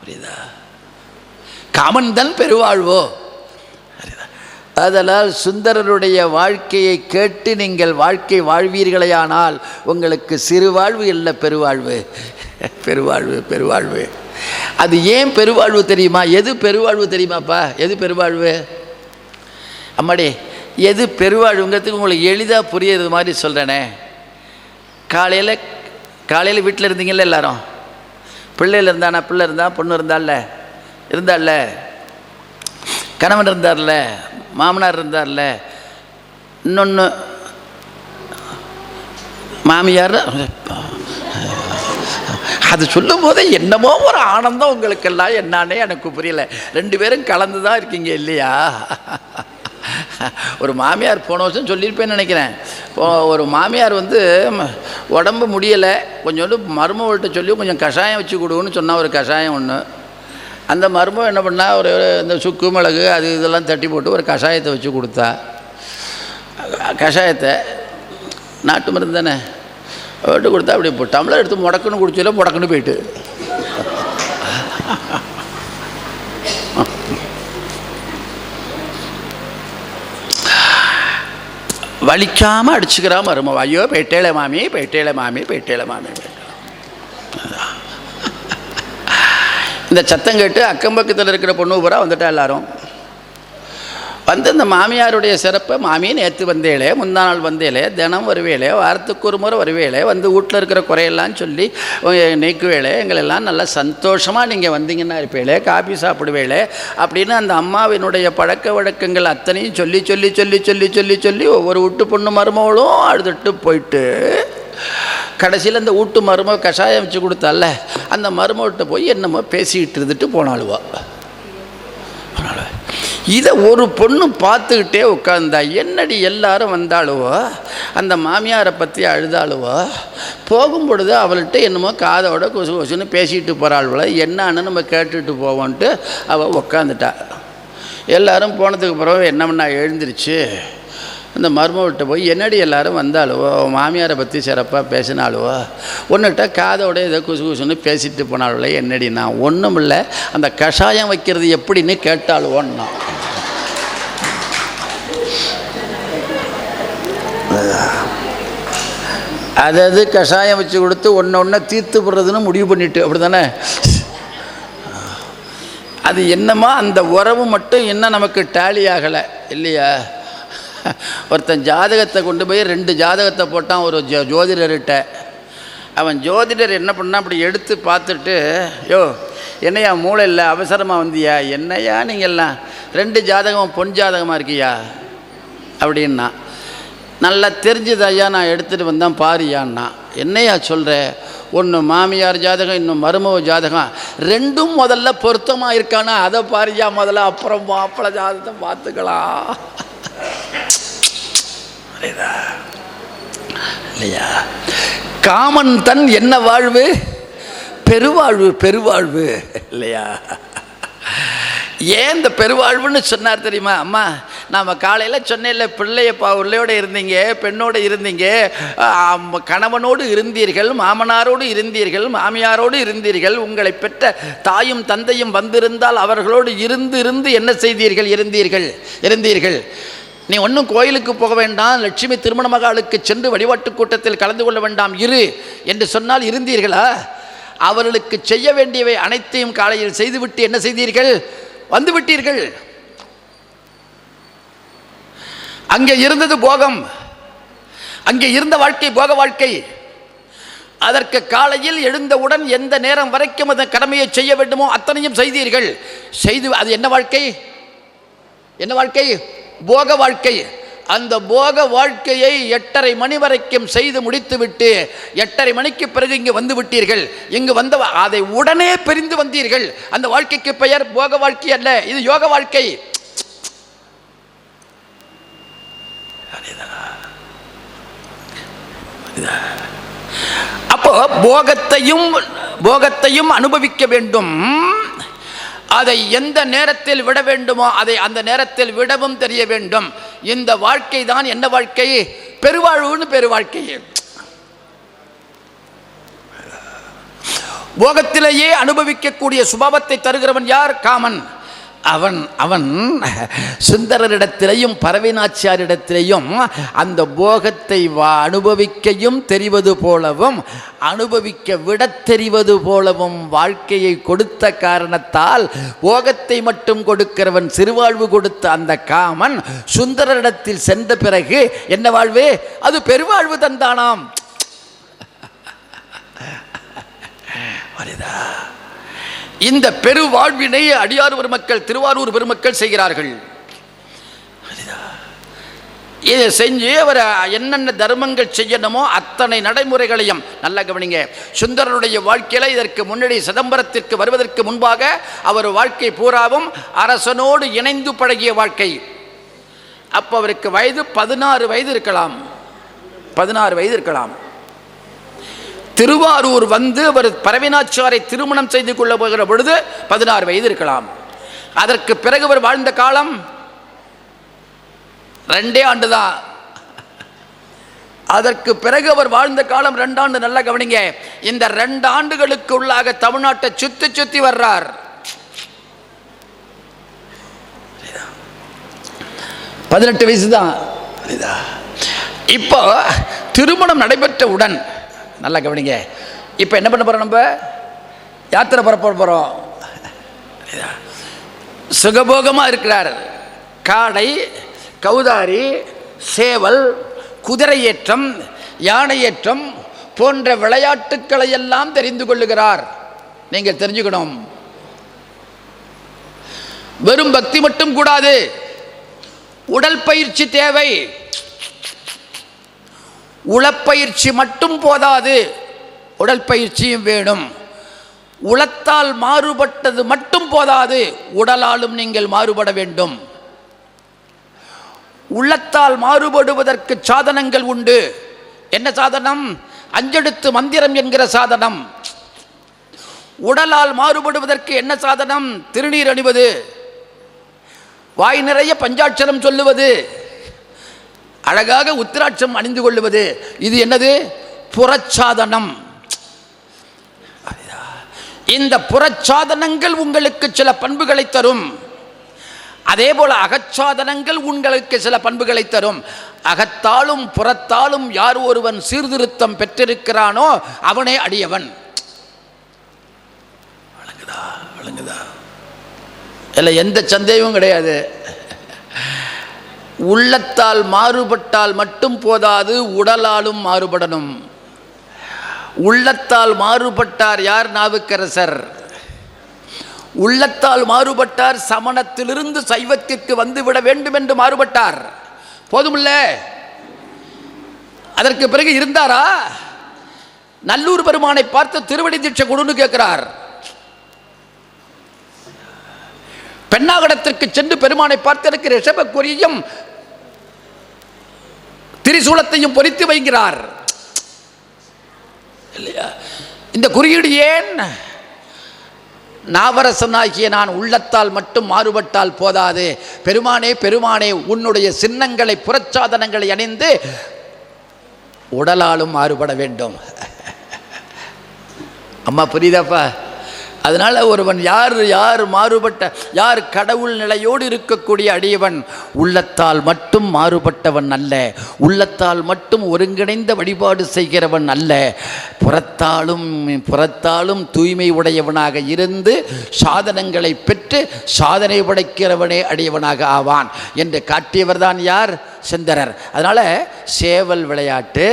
புரியுதா? காமன் தான் பெருவாழ்வோ. அதனால் சுந்தரருடைய வாழ்க்கையை கேட்டு நீங்கள் வாழ்க்கை வாழ்வீர்களேயானால் உங்களுக்கு சிறுவாழ்வு இல்லை, பெருவாழ்வு. பெருவாழ்வு பெருவாழ்வு. அது ஏன் பெருவாழ்வு தெரியுமா? எது பெருவாழ்வு தெரியுமாப்பா? எது பெருவாழ்வு? அம்மாடி, எது பெருவாழ்வுங்கிறதுக்கு உங்களுக்கு எளிதாக புரியுறது மாதிரி சொல்கிறேனே. காலையில் வீட்டில் இருந்தீங்கல்ல, எல்லாரும் பிள்ளையில் இருந்தானா? பிள்ளை இருந்தா, பொண்ணு இருந்தால, கணவன் இருந்தார்ல, மாமனார் இருந்தார்ல, இன்னொன்று மாமியார். அது சொல்லும் போதே என்னமோ ஒரு ஆனந்தம் உங்களுக்கெல்லாம், என்னானே எனக்கு புரியல. ரெண்டு பேரும் கலந்து தான் இருக்கீங்க இல்லையா? ஒரு மாமியார் போன வருஷம் சொல்லியிருப்பேன்னு நினைக்கிறேன். ஒரு மாமியார் வந்து உடம்பு முடியலை, கொஞ்சோண்டு மருமகள்கிட்ட சொல்லி கொஞ்சம் கஷாயம் வச்சு கொடுன்னு சொன்னால், ஒரு கஷாயம் ஒன்று. அந்த மருமகம் என்ன பண்ணால், ஒரு இந்த சுக்கு மிளகு அது இதெல்லாம் தட்டி போட்டு ஒரு கஷாயத்தை வச்சு கொடுத்தா. கஷாயத்தை நாட்டு மருந்து தானே விட்டு கொடுத்தா, அப்படி இப்போ டம்ளர் எடுத்து முடக்குன்னு குடிச்சல, முடக்குன்னு போயிட்டு. வலிக்காமல் அடிச்சுக்கிறா மருமவ. ஐயோ போயிட்டேளே மாமி, போயிட்டேளே மாமி, போயிட்டேளே மாமி. இந்த சத்தம் கேட்டு அக்கம் பக்கத்தில் இருக்கிற பொண்ணு பூரா வந்துட்டா. எல்லாரும் வந்து இந்த மாமியாருடைய சிறப்பை, மாமி நேற்று வந்தேளே, முந்தா நாள் வந்தேளே, தினம் வருவேளே, வாரத்துக்கு ஒரு முறை வருவேளே, வந்து வீட்டில் இருக்கிற குறையெல்லாம் சொல்லி நீக்குவேளே, எங்களெல்லாம் நல்லா சந்தோஷமாக நீங்கள் வந்தீங்கன்னா இருப்பேளே, காபி சாப்பிடுவேளே அப்படின்னு அந்த அம்மாவினுடைய பழக்க வழக்கங்கள் அத்தனையும் சொல்லி சொல்லி சொல்லி சொல்லி சொல்லி சொல்லி ஒவ்வொரு வீட்டு பொண்ணு மருமகளும் அழுதுட்டு போயிட்டு, கடைசியில் அந்த வீட்டு மருமக கஷாயம் வச்சு கொடுத்தால, அந்த மருமகிட்ட போய் என்னமோ பேசிக்கிட்டு இருந்துட்டு போனாளுவா. இதை ஒரு பொண்ணு பார்த்துக்கிட்டே உட்காந்தா, என்னடி எல்லாரும் வந்தாளுவோ, அந்த மாமியாரை பற்றி அழுதாளுவோ, போகும்பொழுது அவள்கிட்ட என்னமோ காதோட கொசு கொசுன்னு பேசிக்கிட்டு போகிறாள்வள, என்னான்னு நம்ம கேட்டுட்டு போவோன்ட்டு அவள் உக்காந்துட்டா. எல்லோரும் போனதுக்கு பிறகு என்ன பண்ணா, எழுந்திரிச்சு அந்த மருமகிட்ட போய், என்னடி எல்லாரும் வந்தாளுவோ, மாமியாரை பற்றி சிறப்பாக பேசினாளுவோ, ஒன்றுகிட்ட காதோட ஏதோ குசு குசுன்னு பேசிட்டு போனாளுவல, என்னடி நான் ஒன்றும் இல்லை, அந்த கஷாயம் வைக்கிறது எப்படின்னு கேட்டாளுவோன்னா. அதாவது கஷாயம் வச்சு கொடுத்து ஒன்று தீர்த்து போடுறதுன்னு முடிவு பண்ணிட்டு, அப்படி தானே? அது என்னமா அந்த உறவு மட்டும் என்ன நமக்கு டேலி ஆகலை இல்லையா? ஒருத்தன் ஜாதகத்தை கொண்டு போய் 2 ஜாதகத்தை போட்டான் ஒரு ஜோதிடர்கிட்ட. அவன் ஜோதிடர் என்ன பண்ணால் அப்படி எடுத்து பார்த்துட்டு, யோ என்னையா மூளை இல்லை, அவசரமாக வந்தியா, என்னையா நீங்கள்லாம் 2 ஜாதகம் பொன் ஜாதகமாக இருக்கியா அப்படின்னா, நல்லா தெரிஞ்சுது ஐயா, நான் எடுத்துகிட்டு வந்தேன் பாரியான்னா. என்னையா சொல்கிற? ஒன்று மாமியார் ஜாதகம், இன்னும் மருமக ஜாதகம், ரெண்டும் முதல்ல பொருத்தமாக இருக்கானா அதை பாரியா முதல்ல, அப்புறம் மாப்பிள்ளை ஜாதகத்தை பார்த்துக்கலாம். இல்லையா? காமன் தன் என்ன வாழ்வு? பெருவாழ்வு. பெருவாழ்வு இல்லையா? ஏன் இந்த பெருவாழ்வுன்னு சொன்னார் தெரியுமா? அம்மா, நாம் காலையில் சொன்னேன்ல, பிள்ளையோட இருந்தீங்க, பெண்ணோடு இருந்தீங்க, கணவனோடு இருந்தீர்கள், மாமனாரோடு இருந்தீர்கள், மாமியாரோடு இருந்தீர்கள், உங்களை பெற்ற தாயும் தந்தையும் வந்திருந்தால் அவர்களோடு இருந்து என்ன செய்தீர்கள்? இருந்தீர்கள். நீ ஒன்றும் கோயிலுக்கு போக வேண்டாம், லட்சுமி திருமண மகாலுக்கு சென்று வழிபாட்டு கூட்டத்தில் கலந்து கொள்ள வேண்டாம் இரு என்று சொன்னால் இருந்தீர்களா? அவர்களுக்கு செய்ய வேண்டியவை அனைத்தையும் காலையில் செய்துவிட்டு என்ன செய்தீர்கள்? வந்து விட்டீர்கள். அங்கே இருந்தது போகம், அங்கே இருந்த வாழ்க்கை போக வாழ்க்கை. அதற்கு காலையில் எழுந்தவுடன் எந்த நேரம் வரைக்கும் அந்த கடமையை செய்ய வேண்டுமோ அத்தனையும் செய்தீர்கள். அது என்ன வாழ்க்கை? என்ன வாழ்க்கை? போக வாழ்க்கை. அந்த போக வாழ்க்கையை 8:30 மணி வரைக்கும் செய்து முடித்துவிட்டு 8:30 மணிக்கு பிறகு இங்கு வந்து விட்டீர்கள். இங்கு வந்த அதை உடனே பிரிந்து வந்தீர்கள். அந்த வாழ்க்கைக்கு பெயர் போக வாழ்க்கை அல்ல, இது யோக வாழ்க்கை. அப்போ போகத்தையும் அனுபவிக்க வேண்டும். அதை எந்த நேரத்தில் விட வேண்டுமோ அதை அந்த நேரத்தில் விடவும் தெரிய வேண்டும். இந்த வாழ்க்கை தான் என்ன வாழ்க்கை? பெருவாழ்வுன்னு பேரு வாழ்க்கை. போகத்திலேயே அனுபவிக்கக்கூடிய சுபாவத்தை தருகிறவன் யார்? காமன். அவன் சுந்தரரிடத்திலேயும் பரவினாச்சியாரிடத்திலேயும் அந்த போகத்தை அனுபவிக்கையும் தெரிவது போலவும் அனுபவிக்க விட தெரிவது போலவும் வாழ்க்கையை கொடுத்த காரணத்தால் போகத்தை மட்டும் கொடுக்கிறவன் சிறுவாழ்வு கொடுத்த அந்த காமன் சுந்தரரிடத்தில் சென்ற பிறகு என்ன வாழ்வு? அது பெருவாழ்வு தந்தானாம். இந்த பெருவாழ்வினை அடியார் பெருமக்கள், திருவாரூர் பெருமக்கள் செய்கிறார்கள். இதை செஞ்சு அவர் என்னென்ன தர்மங்கள் செய்யணுமோ அத்தனை நடைமுறைகளையும் நல்லா கவனிங்க. சுந்தரருடைய வாழ்க்கையில் இதற்கு முன்னாடி சிதம்பரத்திற்கு வருவதற்கு முன்பாக அவர் வாழ்க்கை பூராவும் அரசனோடு இணைந்து பழகிய வாழ்க்கை. அப்போ அவருக்கு வயது 16 வயது இருக்கலாம். 16 வயது இருக்கலாம். திருவாரூர் வந்து அவர் பரவினாச்சாரை திருமணம் செய்து கொள்ள போகிற பொழுது 16 வயது இருக்கலாம். அதற்கு பிறகு அவர் வாழ்ந்த காலம் 2 ஆண்டு தான். அதற்கு பிறகு அவர் வாழ்ந்த காலம் 2 ஆண்டு. நல்லா கவனிங்க. இந்த 2 ஆண்டுகளுக்கு உள்ளாக தமிழ்நாட்டை சுத்தி வர்றார். 18 வயசு தான். இப்போ திருமணம் நடைபெற்றவுடன் நல்லா கவனிங்க, இப்போ என்ன பண்ண போகிறோம்? நம்ம யாத்திரை புறப்பட போகிறோம். சுகபோகமாக இருக்கிறார். காடை, கௌதாரி, சேவல், குதிரை ஏற்றம், யானை ஏற்றம் போன்ற விளையாட்டுக்களை எல்லாம் தெரிந்து கொள்ளுகிறார். நீங்கள் தெரிஞ்சுக்கணும், வெறும் பக்தி மட்டும் கூடாது, உடல் பயிற்சி தேவை. உளப்பயிற்சி மட்டும் போதாது, உடல் பயிற்சியும் வேணும். உளத்தால் மாறுபட்டது மட்டும் போதாது, உடலாலும் நீங்கள் மாறுபட வேண்டும். உள்ளத்தால் மாறுபடுவதற்கு சாதனங்கள் உண்டு. என்ன சாதனம்? 5 எழுத்து மந்திரம் என்கிற சாதனம். உடலால் மாறுபடுவதற்கு என்ன சாதனம்? திருநீர் அணிவது, வாய் நிறைய பஞ்சாட்சரம் சொல்லுவது, அழகாக உத்திராட்சம் அணிந்து கொள்ளுவது. இது என்னது? புறச்சாதனம். இந்த புறச்சாதனங்கள் உங்களுக்கு சில பண்புகளை தரும். அதே போல அகச்சாதனங்கள் உங்களுக்கு சில பண்புகளை தரும். அகத்தாலும் புறத்தாலும் யார் ஒருவன் சீர்திருத்தம் பெற்றிருக்கிறானோ அவனே அடியவன். விளங்குதா? இல்லை, எந்த சந்தேகமும் கிடையாது. உள்ளத்தால் மாறுபட்டால் மட்டும் போதாது, உடலாலும் மாறுபடணும். உள்ளத்தால் மாறுபட்டார் யார்? நாவுக்கரசர். உள்ளத்தால் மாறுபட்டார், சமணத்திலிருந்து சைவத்திற்கு வந்துவிட வேண்டும் என்று மாறுபட்டார். போதுமில்ல, அதற்கு பிறகு இருந்தாரா? நல்லூர் பெருமானை பார்த்து திருவடி தீட்சை கொடுன்னு கேட்கிறார். பெண்ணாகடத்திற்கு சென்று பெருமானை பார்த்து எனக்கு ரிஷப குறியும் திரிசூலத்தையும் பொறித்து வைக்கிறார் இல்லையா? இந்த குறியீடு ஏன்? நாவரசனாகிய நான் உள்ளத்தால் மட்டும் மாறுபட்டால் போதாது, பெருமானே பெருமானே உன்னுடைய சின்னங்களை புறச்சாதனங்களை அணிந்து உடலாலும் மாறுபட வேண்டும். அம்மா புரியுதாப்பா? அதனால் ஒருவன் யார் மாறுபட்ட, யார் கடவுள் நிலையோடு இருக்கக்கூடிய அடியவன் உள்ளத்தால் மட்டும் மாறுபட்டவன் அல்ல, உள்ளத்தால் மட்டும் ஒருங்கிணைந்த வழிபாடு செய்கிறவன் அல்ல, புறத்தாலும் தூய்மை உடையவனாக இருந்து சாதனங்களை பெற்று சாதனை படைக்கிறவனே அடியவனாக ஆவான் என்று காட்டியவர் தான் யார்? சுந்தரர். அதனால் சேவல் விளையாட்டு,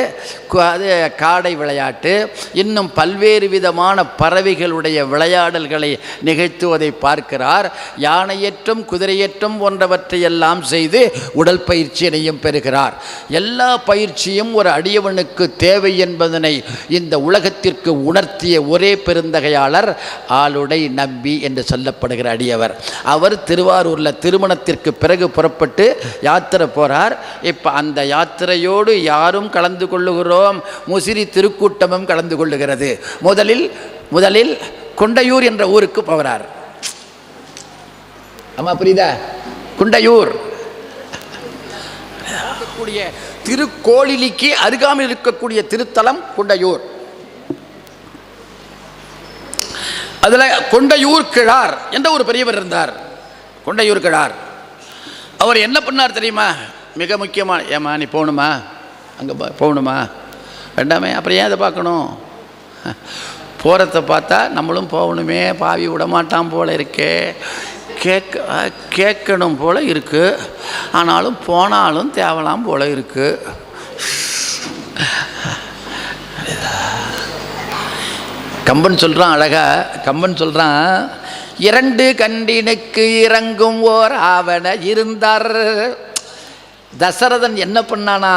அது காடை விளையாட்டு, இன்னும் பல்வேறு விதமான பறவைகளுடைய விளையாடல்களை நிகழ்த்துவதை பார்க்கிறார். யானையேற்றம் குதிரையேற்றம் போன்றவற்றையெல்லாம் செய்து உடல் பயிற்சியினையும் பெறுகிறார். எல்லா பயிற்சியும் ஒரு அடியவனுக்கு தேவை என்பதனை இந்த உலகத்திற்கு உணர்த்திய ஒரே பெருந்தகையாளர் ஆளுடை நம்பி என்று சொல்லப்படுகிற அடியவர். அவர் திருவாரூரில் திருமணத்திற்கு பிறகு புறப்பட்டு யாத்திரை போகிறார். இப்போ அந்த யாத்திரையோடு யாரும் கலந்து கொள்ளுகிறோம், முசிறி திருக்கூட்டமும் கலந்து கொள்ளுகிறது. முதலில் குண்டையூர் என்ற ஊருக்கு போகிறார். ஆமா புரியுதா? குண்டையூர் திருக்கோளிலிக்கு அருகாமையில் இருக்கக்கூடிய திருத்தலம் குண்டையூர். அதில் கொண்டையூர் கிழார் என்ற ஒரு பெரியவர் இருந்தார். கொண்டையூர் கிழார் அவர் என்ன பண்ணார் தெரியுமா? மிக முக்கியமான, ஏம்மா நீ போகணுமா? அங்கே போகணுமா? வேண்டாமே, அப்புறம் ஏன் அதை பார்க்கணும்? போகிறத பார்த்தா நம்மளும் போகணுமே, பாவி விடமாட்டான் போல இருக்கே, கேட்கணும் போல இருக்குது, ஆனாலும் போனாலும் தேவலாம் போல இருக்குது. கம்பன் சொல்கிறான் அழகா, கம்பன் சொல்கிறான், 2 கண்டினுக்கு இறங்கும் ஓர் ஆவண இருந்தார். தசரதன் என்ன பண்ணானா,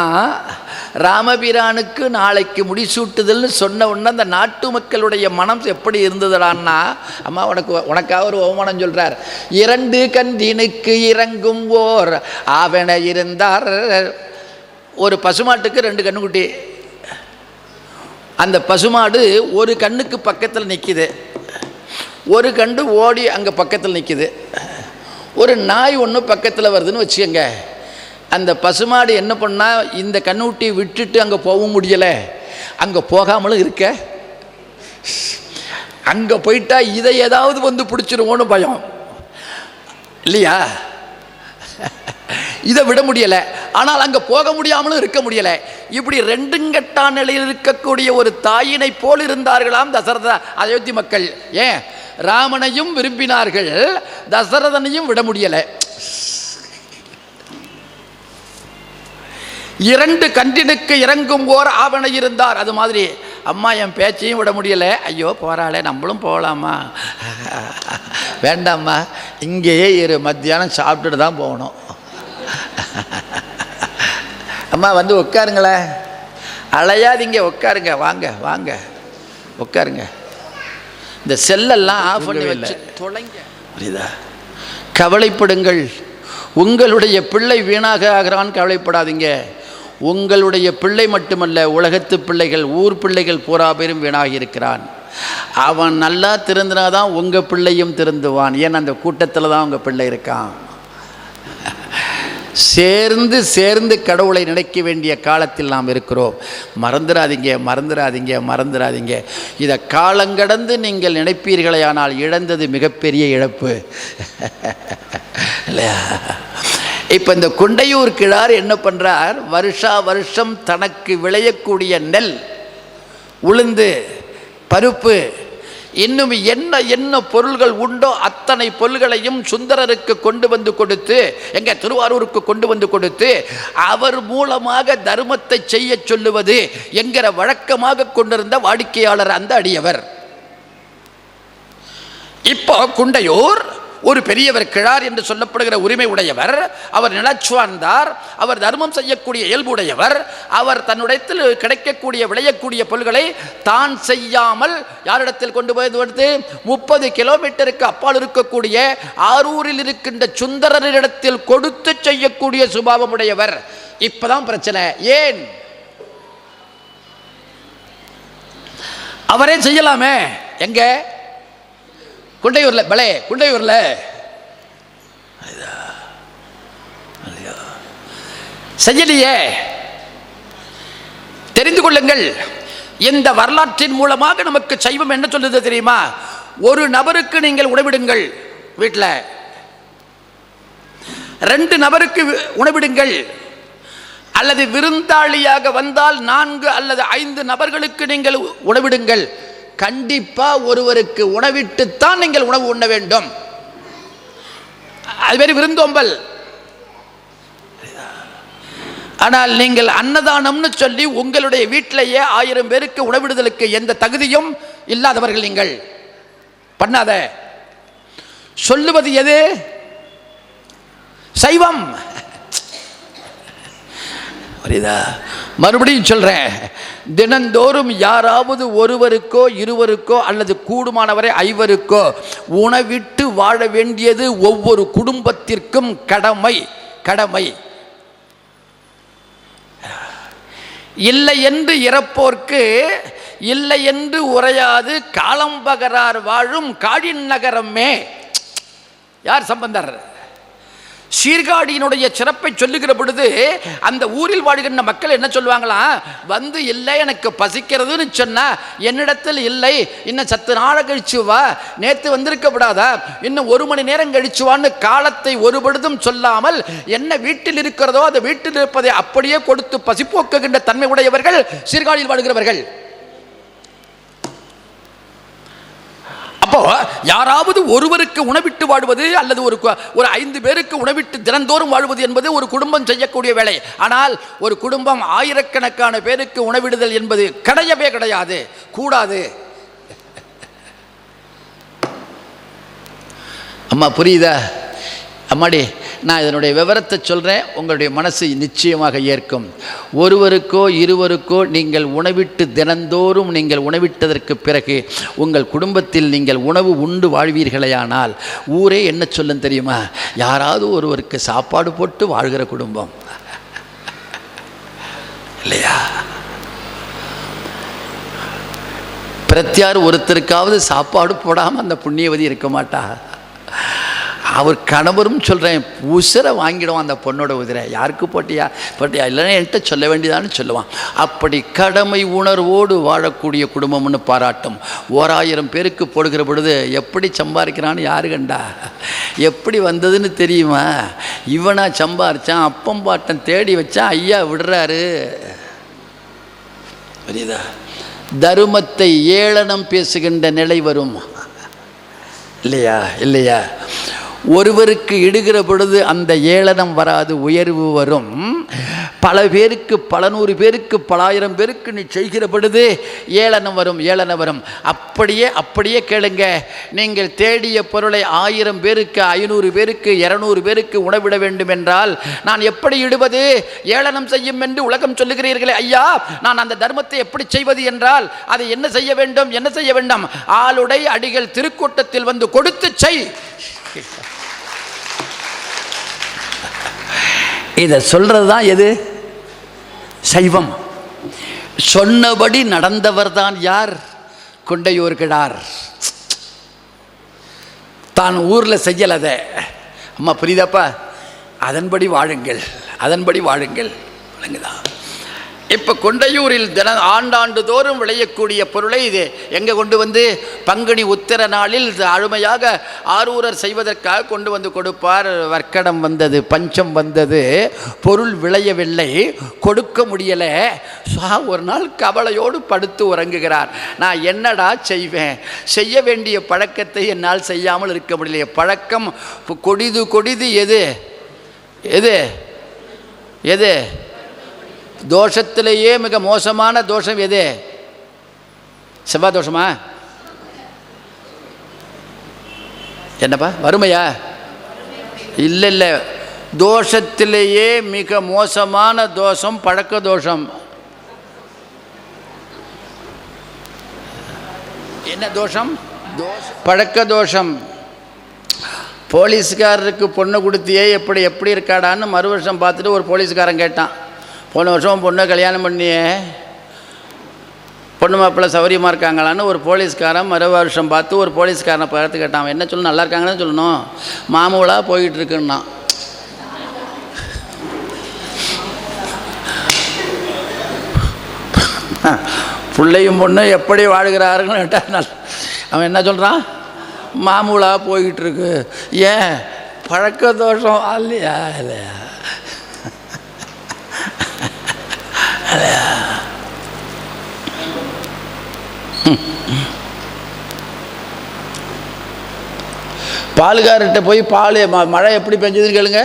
ராமபிரானுக்கு நாளைக்கு முடிசூட்டுதல்னு சொன்ன உடனே அந்த நாட்டு மக்களுடைய மனம் எப்படி இருந்ததுடான்னா, அம்மா உனக்காக ஒரு அவமானம் சொல்கிறார். 2 கண்டினுக்கு இறங்கும் ஓர் ஆவண இருந்தார். ஒரு பசுமாட்டுக்கு 2 கண்ணுக்குட்டி. அந்த பசுமாடு ஒரு கண்ணுக்கு பக்கத்தில் நிற்கிது, ஒரு கண்டு ஓடி அங்கே பக்கத்தில் நிற்கிது. ஒரு நாய் ஒன்று பக்கத்தில் வருதுன்னு வச்சுக்கோங்க. அந்த பசுமாடு என்ன பண்ணால், இந்த கண்ணுட்டியை விட்டுட்டு அங்கே போகவும் முடியலை, அங்கே போகாமலும் இருக்க, அங்கே போயிட்டா இதை ஏதாவது வந்து பிடிச்சிருவோன்னு பயம் இல்லையா? இதை விட முடியலை, ஆனால் அங்கே போக முடியாமலும் இருக்க முடியலை. இப்படி 2 கட்டா நிலையில் இருக்கக்கூடிய ஒரு தாயினை போல் இருந்தார்களாம் தசரத அயோத்தி மக்கள். ஏன்? ராமனையும் விரும்பினார்கள், தசரதனையும் விட முடியலை. 2 கண்டினுக்கு இறங்கும் ஓர் ஆவண இருந்தார். அது மாதிரி அம்மா என் பேச்சையும் விட முடியலை, ஐயோ போகிறாளே நம்மளும் போகலாமா? வேண்டாம்மா, இங்கேயே இரு, மத்தியானம் சாப்பிட்டுட்டு தான் போகணும். அம்மா வந்து உட்காருங்களேன், அலையாதீங்க, உட்காருங்க, வாங்க வாங்க உட்காருங்க. இந்த செல்லெல்லாம் ஆஃப் பண்ணி வச்சு தொலைங்க, புரியுதா? கவலைப்படுங்கள், உங்களுடைய பிள்ளை வீணாக ஆகிறான்னு கவலைப்படாதீங்க. உங்களுடைய பிள்ளை மட்டுமல்ல, உலகத்து பிள்ளைகள், ஊர் பிள்ளைகள் பூரா பேரும் வீணாகி இருக்கிறான். அவன் நல்லா திருந்தினாதான் உங்கள் பிள்ளையும் திருந்துவான். ஏன்னா அந்த கூட்டத்தில் தான் உங்கள் பிள்ளை இருக்கான். சேர்ந்து கடவுளை நினைக்க வேண்டிய காலத்தில் நாம் இருக்கிறோம். மறந்துடாதீங்க. இதை காலங்கடந்து நீங்கள் நினைப்பீர்களே, ஆனால் இழந்தது மிகப்பெரிய இழப்பு இல்லையா? இப்போ இந்த குண்டையூர் கிழார் என்ன பண்ணுறார், வருஷம் தனக்கு விளையக்கூடிய நெல், உளுந்து, பருப்பு, இன்னும் என்ன பொருள்கள் உண்டோ அத்தனை பொருள்களையும் சுந்தரருக்கு கொண்டு வந்து கொடுத்து, எங்க திருவாரூருக்கு கொண்டு வந்து கொடுத்து, அவர் மூலமாக தர்மத்தை செய்ய சொல்லுவது என்கிற வழக்கமாக கொண்டிருந்த வாடிக்கையாளர் அந்த அடியவர். இப்போ குண்டையூர் ஒரு பெரியவர் கிழார் என்று சொல்லப்படுகிற உரிமை உடையவர், அவர் நிலச்சுவார்ந்தார், அவர் தர்மம் செய்யக்கூடிய இயல்புடையவர், அவர் தன்னுடையத்தில் கிடைக்கக்கூடிய விளையக்கூடிய பொருள்களை தான் செய்யாமல் யாரிடத்தில் கொண்டு போய் 30 கிலோமீட்டருக்கு அப்பால் இருக்கக்கூடிய ஆரூரில் இருக்கின்ற சுந்தரரிடத்தில் கொடுத்து செய்யக்கூடிய சுபாவம் உடையவர். இப்பதான் பிரச்சனை. ஏன்? அவரே செய்யலாமே. எங்க? குண்டையூர்ல, பலே குண்டையூர்ல செய்யலையே. தெரிந்து கொள்ளுங்கள், இந்த வரலாற்றின் மூலமாக நமக்கு சைவம் என்ன சொல்லுது தெரியுமா? ஒரு நபருக்கு நீங்கள் உணவிடுங்கள், வீட்டில் 2 நபருக்கு உணவிடுங்கள், அல்லது விருந்தாளியாக வந்தால் 4 அல்லது 5 நபர்களுக்கு நீங்கள் உணவிடுங்கள். கண்டிப்பா ஒருவருக்கு உணவிட்டுத்தான் நீங்கள் உணவு உண்ண வேண்டும். அது பேர் விருந்தோம்பல். ஆனால் நீங்கள் அன்னதானம்னு சொல்லி உங்களுடைய வீட்டிலேயே 1000 பேருக்கு உணவிடுதலுக்கு எந்த தகுதியும் இல்லாதவர்கள் நீங்கள். பண்ணாத. சொல்லுவது எது? சைவம். புரியுதா? மறுபடியும் சொல்றேன், தினந்தோறும் யாராவது ஒருவருக்கோ இருவருக்கோ அல்லது கூடுமானவரை 5 உணவிட்டு வாழ வேண்டியது ஒவ்வொரு குடும்பத்திற்கும் கடமை. கடமை இல்லை என்று இறப்போர்க்கு இல்லை என்று உரையாது காலம்பகரார் வாழும் காடின் நகரமே. யார்? சம்பந்தர். சீர்காழியினுடைய சிறப்பை சொல்லுகிற பொழுது அந்த ஊரில் வாழ்கின்ற மக்கள் என்ன சொல்லுவாங்களாம்? வந்து இல்லை எனக்கு பசிக்கிறதுன்னு சொன்னா, என்னிடத்தில் இல்லை, இன்னும் சத்து நாள கழிச்சு வா, நேற்று வந்திருக்கப்படாதா, இன்னும் 1 மணி நேரம் கழிச்சு வான்னு காலத்தை ஒரு பொழுதும் சொல்லாமல் என்ன வீட்டில் இருக்கிறதோ அதை வீட்டில் இருப்பதை அப்படியே கொடுத்து பசிப்போக்குகின்ற தன்மை உடையவர்கள் சீர்காழியில் வாழ்கிறவர்கள். அப்போ யாராவது ஒருவருக்கு உணவிட்டு வாழ்வது அல்லது ஒரு 5 பேருக்கு உணவிட்டு தினந்தோறும் வாழ்வது என்பது ஒரு குடும்பம் செய்யக்கூடிய வேலை. ஆனால் ஒரு குடும்பம் ஆயிரக்கணக்கான பேருக்கு உணவிடுதல் என்பது கிடையவே கிடையாது, கூடாது. அம்மா புரியுதா? அம்மாடி, நான் இதனுடைய விவரத்தை சொல்கிறேன், உங்களுடைய மனசு நிச்சயமாக ஏற்கும். ஒருவருக்கோ இருவருக்கோ நீங்கள் உணவிட்டு தினந்தோறும் நீங்கள் உணவிட்டதற்கு பிறகு உங்கள் குடும்பத்தில் நீங்கள் உணவு உண்டு வாழ்வீர்களேயானால் ஊரே என்ன சொல்லும் தெரியுமா? யாராவது ஒருவருக்கு சாப்பாடு போட்டு வாழ்கிற குடும்பம் இல்லையா? பிரத்தியார் ஒருத்தருக்காவது சாப்பாடு போடாமல் அந்த புண்ணியவதி இருக்க மாட்டா. அவர் கணவரும் சொல்கிறேன், உசிரை வாங்கிடுவான் அந்த பொண்ணோட உதிரை. யாருக்கு போட்டியா போட்டியா இல்லைன்னா என்கிட்ட சொல்ல வேண்டியதான்னு சொல்லுவான். அப்படி கடமை உணர்வோடு வாழக்கூடிய குடும்பம்னு பாராட்டும். 1000 பேருக்கு போடுகிற பொழுது எப்படி சம்பாதிக்கிறான்னு யாரு கண்டா? எப்படி வந்ததுன்னு தெரியுமா? இவனா சம்பாரிச்சான், அப்பம் பாட்டன் தேடி வச்சான், ஐயா விடுறாரு. புரியுதா? தருமத்தை ஏளனம் பேசுகின்ற நிலை வரும் இல்லையா? இல்லையா? ஒருவருக்கு இடுகிற பொழுது அந்த ஏளனம் வராது, உயர்வு வரும். பல பேருக்கு, பல 100 பேருக்கு, பல 1000 பேருக்கு நீ செய்கிற பொழுது ஏளனம் வரும், ஏளனம் வரும். அப்படியே கேளுங்க. நீங்கள் தேடிய பொருளை 1000 பேருக்கு, 500 பேருக்கு, 200 பேருக்கு உணவிட வேண்டும் என்றால் நான் எப்படி இடுவது? ஏளனம் செய்யும் என்று உலகம் சொல்லுகிறீர்களே ஐயா, நான் அந்த தர்மத்தை எப்படி செய்வது என்றால் அதை என்ன செய்ய வேண்டும்? என்ன செய்ய வேண்டும்? ஆளுடை அடிகள் திருக்கூட்டத்தில் வந்து கொடுத்து செய். இதை சொல்றது தான் எது? சைவம். சொன்னபடி நடந்தவர் தான் யார்? குண்டையூர் கிழார். தான் ஊரில் செய்யலத. அம்மா புரியுதாப்பா? அதன்படி வாழுங்கள், அதன்படி வாழுங்கள். விளங்குதா? இப்போ கொண்டையூரில் ஆண்டாண்டு தோறும் விளையக்கூடிய பொருளை இது எங்கே கொண்டு வந்து பங்குனி உத்திர நாளில் அருமையாக ஆரூரர் செய்வதற்காக கொண்டு வந்து கொடுப்பார். வர்க்கடம் வந்தது, பஞ்சம் வந்தது, பொருள் விளையவில்லை, கொடுக்க முடியலை. ஒரு நாள் கவலையோடு படுத்து உறங்குகிறார். நான் என்னடா செய்வேன்? செய்ய வேண்டிய பழக்கத்தை என்னால் செய்யாமல் இருக்க முடியலையே. பழக்கம் கொடிது கொடிது. எது எது எது? தோஷத்திலேயே மிக மோசமான தோஷம் எது? செவ்வாய் தோஷமா? என்னப்பா வறுமையா? இல்லை இல்லை, தோஷத்திலேயே மிக மோசமான தோஷம் பழக்க தோஷம். என்ன தோஷம்? பழக்க தோஷம். போலீஸ்காரருக்கு பொண்ணை கொடுத்தியே எப்படி எப்படி இருக்காடான்னு மறு வருஷம் பார்த்துட்டு ஒரு போலீஸ்காரன் கேட்டான், போன வருஷம் பொண்ணை கல்யாணம் பண்ணியே பொண்ணு மாப்பிள்ளை சௌரியமாக இருக்காங்களான்னு ஒரு போலீஸ்காரன் மறு வருஷம் பார்த்து ஒரு போலீஸ்காரனை பார்த்து கேட்டான். அவன் என்ன சொல்லணும்? நல்லா இருக்காங்கன்னு சொல்லணும். மாமூலாக போயிட்டுருக்குன்னா. பிள்ளையும் பொண்ணு எப்படி வாழ்கிறாருன்னு கேட்டால் அவன் என்ன சொல்கிறான்? மாமூலாக போய்கிட்டுருக்கு. ஏன்? பழக்க தோஷம் இல்லையா? இல்லையா இல்லையா? பாலுகார்கிட்ட போய் மழை எப்படி பெஞ்சதுன்னு கேளுங்க.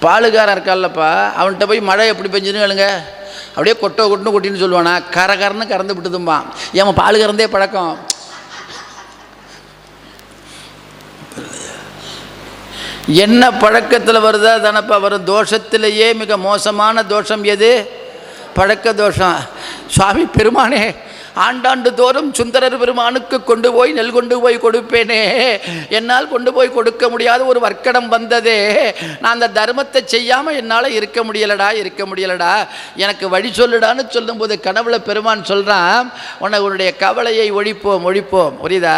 பாலுகாரன் இருக்கால்லப்பா, அவன்கிட்ட போய் மழை எப்படி பெஞ்சதுன்னு கேளுங்க. அப்படியே கொட்டுன்னு கொட்டின்னு சொல்லுவானா, கரகரன்னு கறந்து விட்டுதும்பான். ஏன் பால் கறந்தே பழக்கம். என்ன பழக்கத்தில் வருதா தானப்பா வரும். தோஷத்திலேயே மிக மோசமான தோஷம் எது? பழக்க தோஷம். சுவாமி பெருமானே, ஆண்டாண்டு தோறும் சுந்தரர் பெருமானுக்கு கொண்டு போய் நெல் கொண்டு போய் கொடுப்பேனே, என்னால் கொண்டு போய் கொடுக்க முடியாத ஒரு வர்க்கடம் வந்ததே, நான் அந்த தர்மத்தை செய்யாமல் என்னால் இருக்க முடியலடா, எனக்கு வழி சொல்லுடான்னு சொல்லும்போது கனவுல பெருமான் சொல்கிறான், உன்னுடைய கவலையை ஒழிப்போம். புரியுதா?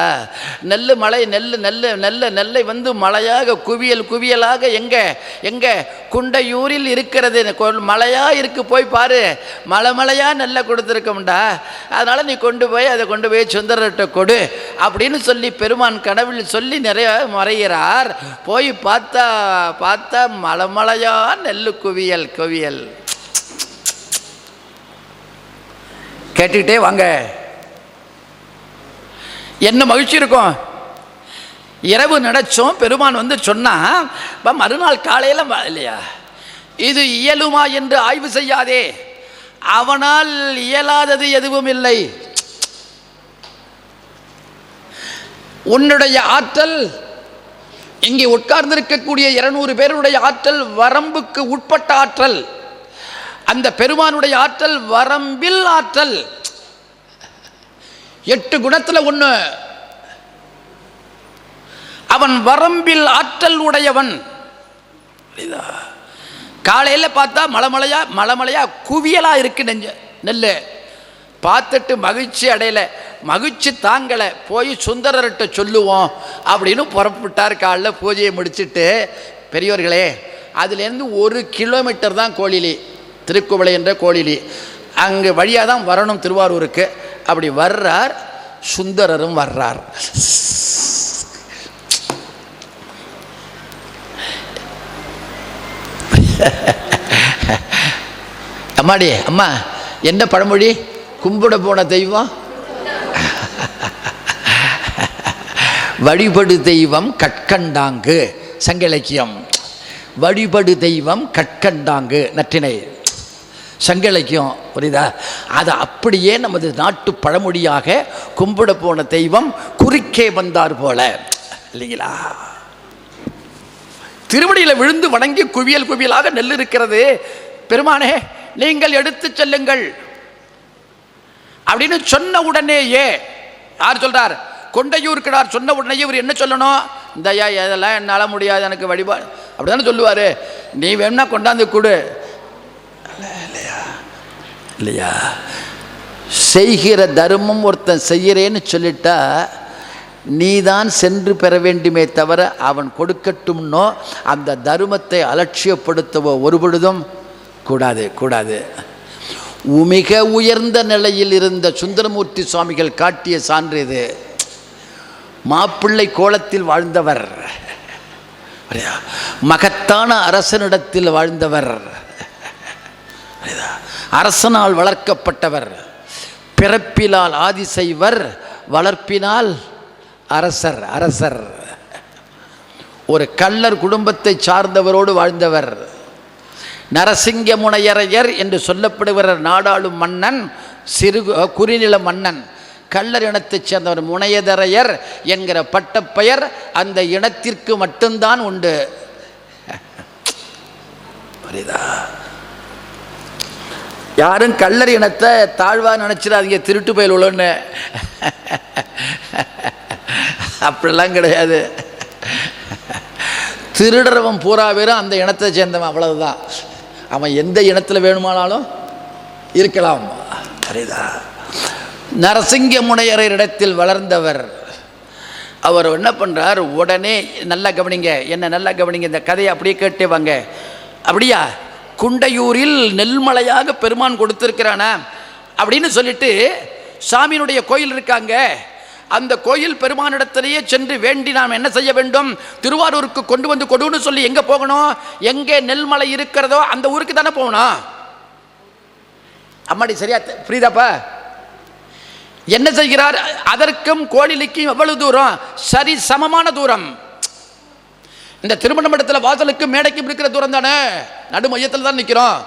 நெல்லை வந்து மழையாக குவியலாக எங்கே குண்டையூரில் இருக்கிறது. மழையாக இருக்கு, போய் பாரு, மழையாக நெல்லை கொடுத்துருக்கோம்டா. அதனால் நீ கொண்டு போய் சுந்தரர்கிட்ட கொடு அப்படின்னு சொல்லி பெருமான் கனவில் சொல்லி நிறைய மறைகிறார். போய் பார்த்தா மலைமலையா நெல்லு குவியல். கேட்டுக்கிட்டே வாங்க, என்ன மகிழ்ச்சி இருக்கும். இரவு நினைச்சோம், பெருமான் வந்து சொன்னா மறுநாள் காலையில் இல்லையா, இது இயலுமா என்று ஆய்வு செய்யாதே, அவனால் இயலாதது எதுவும் இல்லை. உன்னுடைய ஆற்றல், இங்கே உட்கார்ந்திருக்கக்கூடிய 200 பேருடைய ஆற்றல் வரம்புக்கு உட்பட்ட ஆற்றல். அந்த பெருமானுடைய ஆற்றல் வரம்பில் ஆற்றல். 8 குணத்தில் ஒன்று. அவன் வரம்பில் ஆற்றல் உடையவன். காலையில் பார்த்தா மலைமலையா குவியலா இருக்கு நெல். பார்த்துட்டு மகிழ்ச்சி அடையலை, மகிழ்ச்சி தாங்கலை, போய் சுந்தரர்கிட்ட சொல்லுவோம் அப்படின்னு புறப்பட்டார். காலையில் பூஜையை முடிச்சுட்டு, பெரியவர்களே, அதுலேருந்து 1 கிலோமீட்டர் தான் கோழிலி, திருக்குவளை என்ற கோழிலி. அங்கே வழியாக தான் வரணும் திருவாரூருக்கு. அப்படி வர்றார், சுந்தரரும் வர்றார். அம்மா என்ன பழமொழி? கும்பிட போன தெய்வம் வழிபடு தெய்வம் கற்கண்டாங்கு. சங்க இலக்கியம். வழிபடு தெய்வம் கற்கண்டாங்கு நற்றினை சங்க இலக்கியம். புரியுதா? அது அப்படியே நமது நாட்டு பழமொழியாக கும்பிட போன தெய்வம் குறுக்கே வந்தார் போல, இல்லைங்களா? திருவடியில் விழுந்து வணங்கி குவியலாக நெல் இருக்கிறது. பெருமானே, நீங்கள் எடுத்து செல்லுங்கள் அப்படின்னு சொன்ன உடனேயே யார் சொல்றார்? கொண்டையூர்கிறார். சொன்ன உடனே இவர் என்ன சொல்லணும்? இந்தயா இதெல்லாம் என்னால் முடியாது, எனக்கு வழிபாடு அப்படிதானே சொல்லுவார். நீ வேணும்னா கொண்டாந்து கொடு. இல்லையா? செய்கிற தர்மம் ஒருத்தன் செய்கிறேன்னு சொல்லிட்டா நீதான் சென்று பெற வேண்டுமே தவிர அவன் கொடுக்கட்டும்னோ அந்த தர்மத்தை அலட்சியப்படுத்தவோ ஒரு பொழுதும் கூடாது. மிக உயர்ந்த நிலையில் இருந்த சுந்தரமூர்த்தி சுவாமிகள் காட்டிய சான்று இது. மாப்பிள்ளை கோலத்தில் வாழ்ந்தவர், மகத்தான அரசனிடத்தில் வாழ்ந்தவர், அரசனால் வளர்க்கப்பட்டவர், பிறப்பிலால் ஆதிசைவர், வளர்ப்பினால் அரசர். ஒரு கள்ளர் குடும்பத்தை சார்ந்தவரோடு வாழ்ந்தவர். நரசிங்க முனையரையர் என்று சொல்லப்படுகிற நாடாளும் மன்னன், குறுநில மன்னன். கள்ளர் இனத்தைச் சேர்ந்தவர். முனையதரையர் என்கிற பட்டப்பெயர் அந்த இனத்திற்கு மட்டும்தான் உண்டு. புரியுதா? யாரும் கள்ளர் இனத்தை தாழ்வா நினைச்சிடாதீங்க, திருட்டு பயல் உள்ளன்னு. அப்படிலாம் கிடையாது. திருடரவன் பூரா பேரும் அந்த இனத்தை சேர்ந்தவன், அவ்வளவுதான். அவன் எந்த இனத்தில் வேணுமானாலும் இருக்கலாம். புரியுதா? நரசிங்க முனையர் இடத்தில் வளர்ந்தவர். அவர் என்ன பண்ணுறார், உடனே நல்லா கவனிங்க, என்ன நல்லா கவனிங்க, இந்த கதையை அப்படியே கேட்டே வாங்க. அப்படியா, குண்டையூரில் நெல்மலையாக பெருமான் கொடுத்திருக்கிறானா அப்படின்னு சொல்லிட்டு சாமியினுடைய கோயில் இருக்காங்க. அந்த கோயில் பெருமானிடத்திலேயே சென்று வேண்டி நாம் என்ன செய்ய வேண்டும், திருவாரூருக்கு கொண்டு வந்து கொடுன்னு சொல்லி எங்கே போகணும், எங்கே நெல்மலை இருக்கிறதோ அந்த ஊருக்கு தானே போகணும். அம்மாடி சரியா புரியுதாப்பா? என்ன செய்கிறார், அதற்கும் கோயிலுக்கும் எவ்வளவு தூரம், சரி சமமான தூரம். இந்த திருமண மண்டபத்தில் வாசலுக்கு மேடைக்கும் இருக்கிற தூரம் தானே, நடு மையத்தில் தான் நிற்கிறோம்.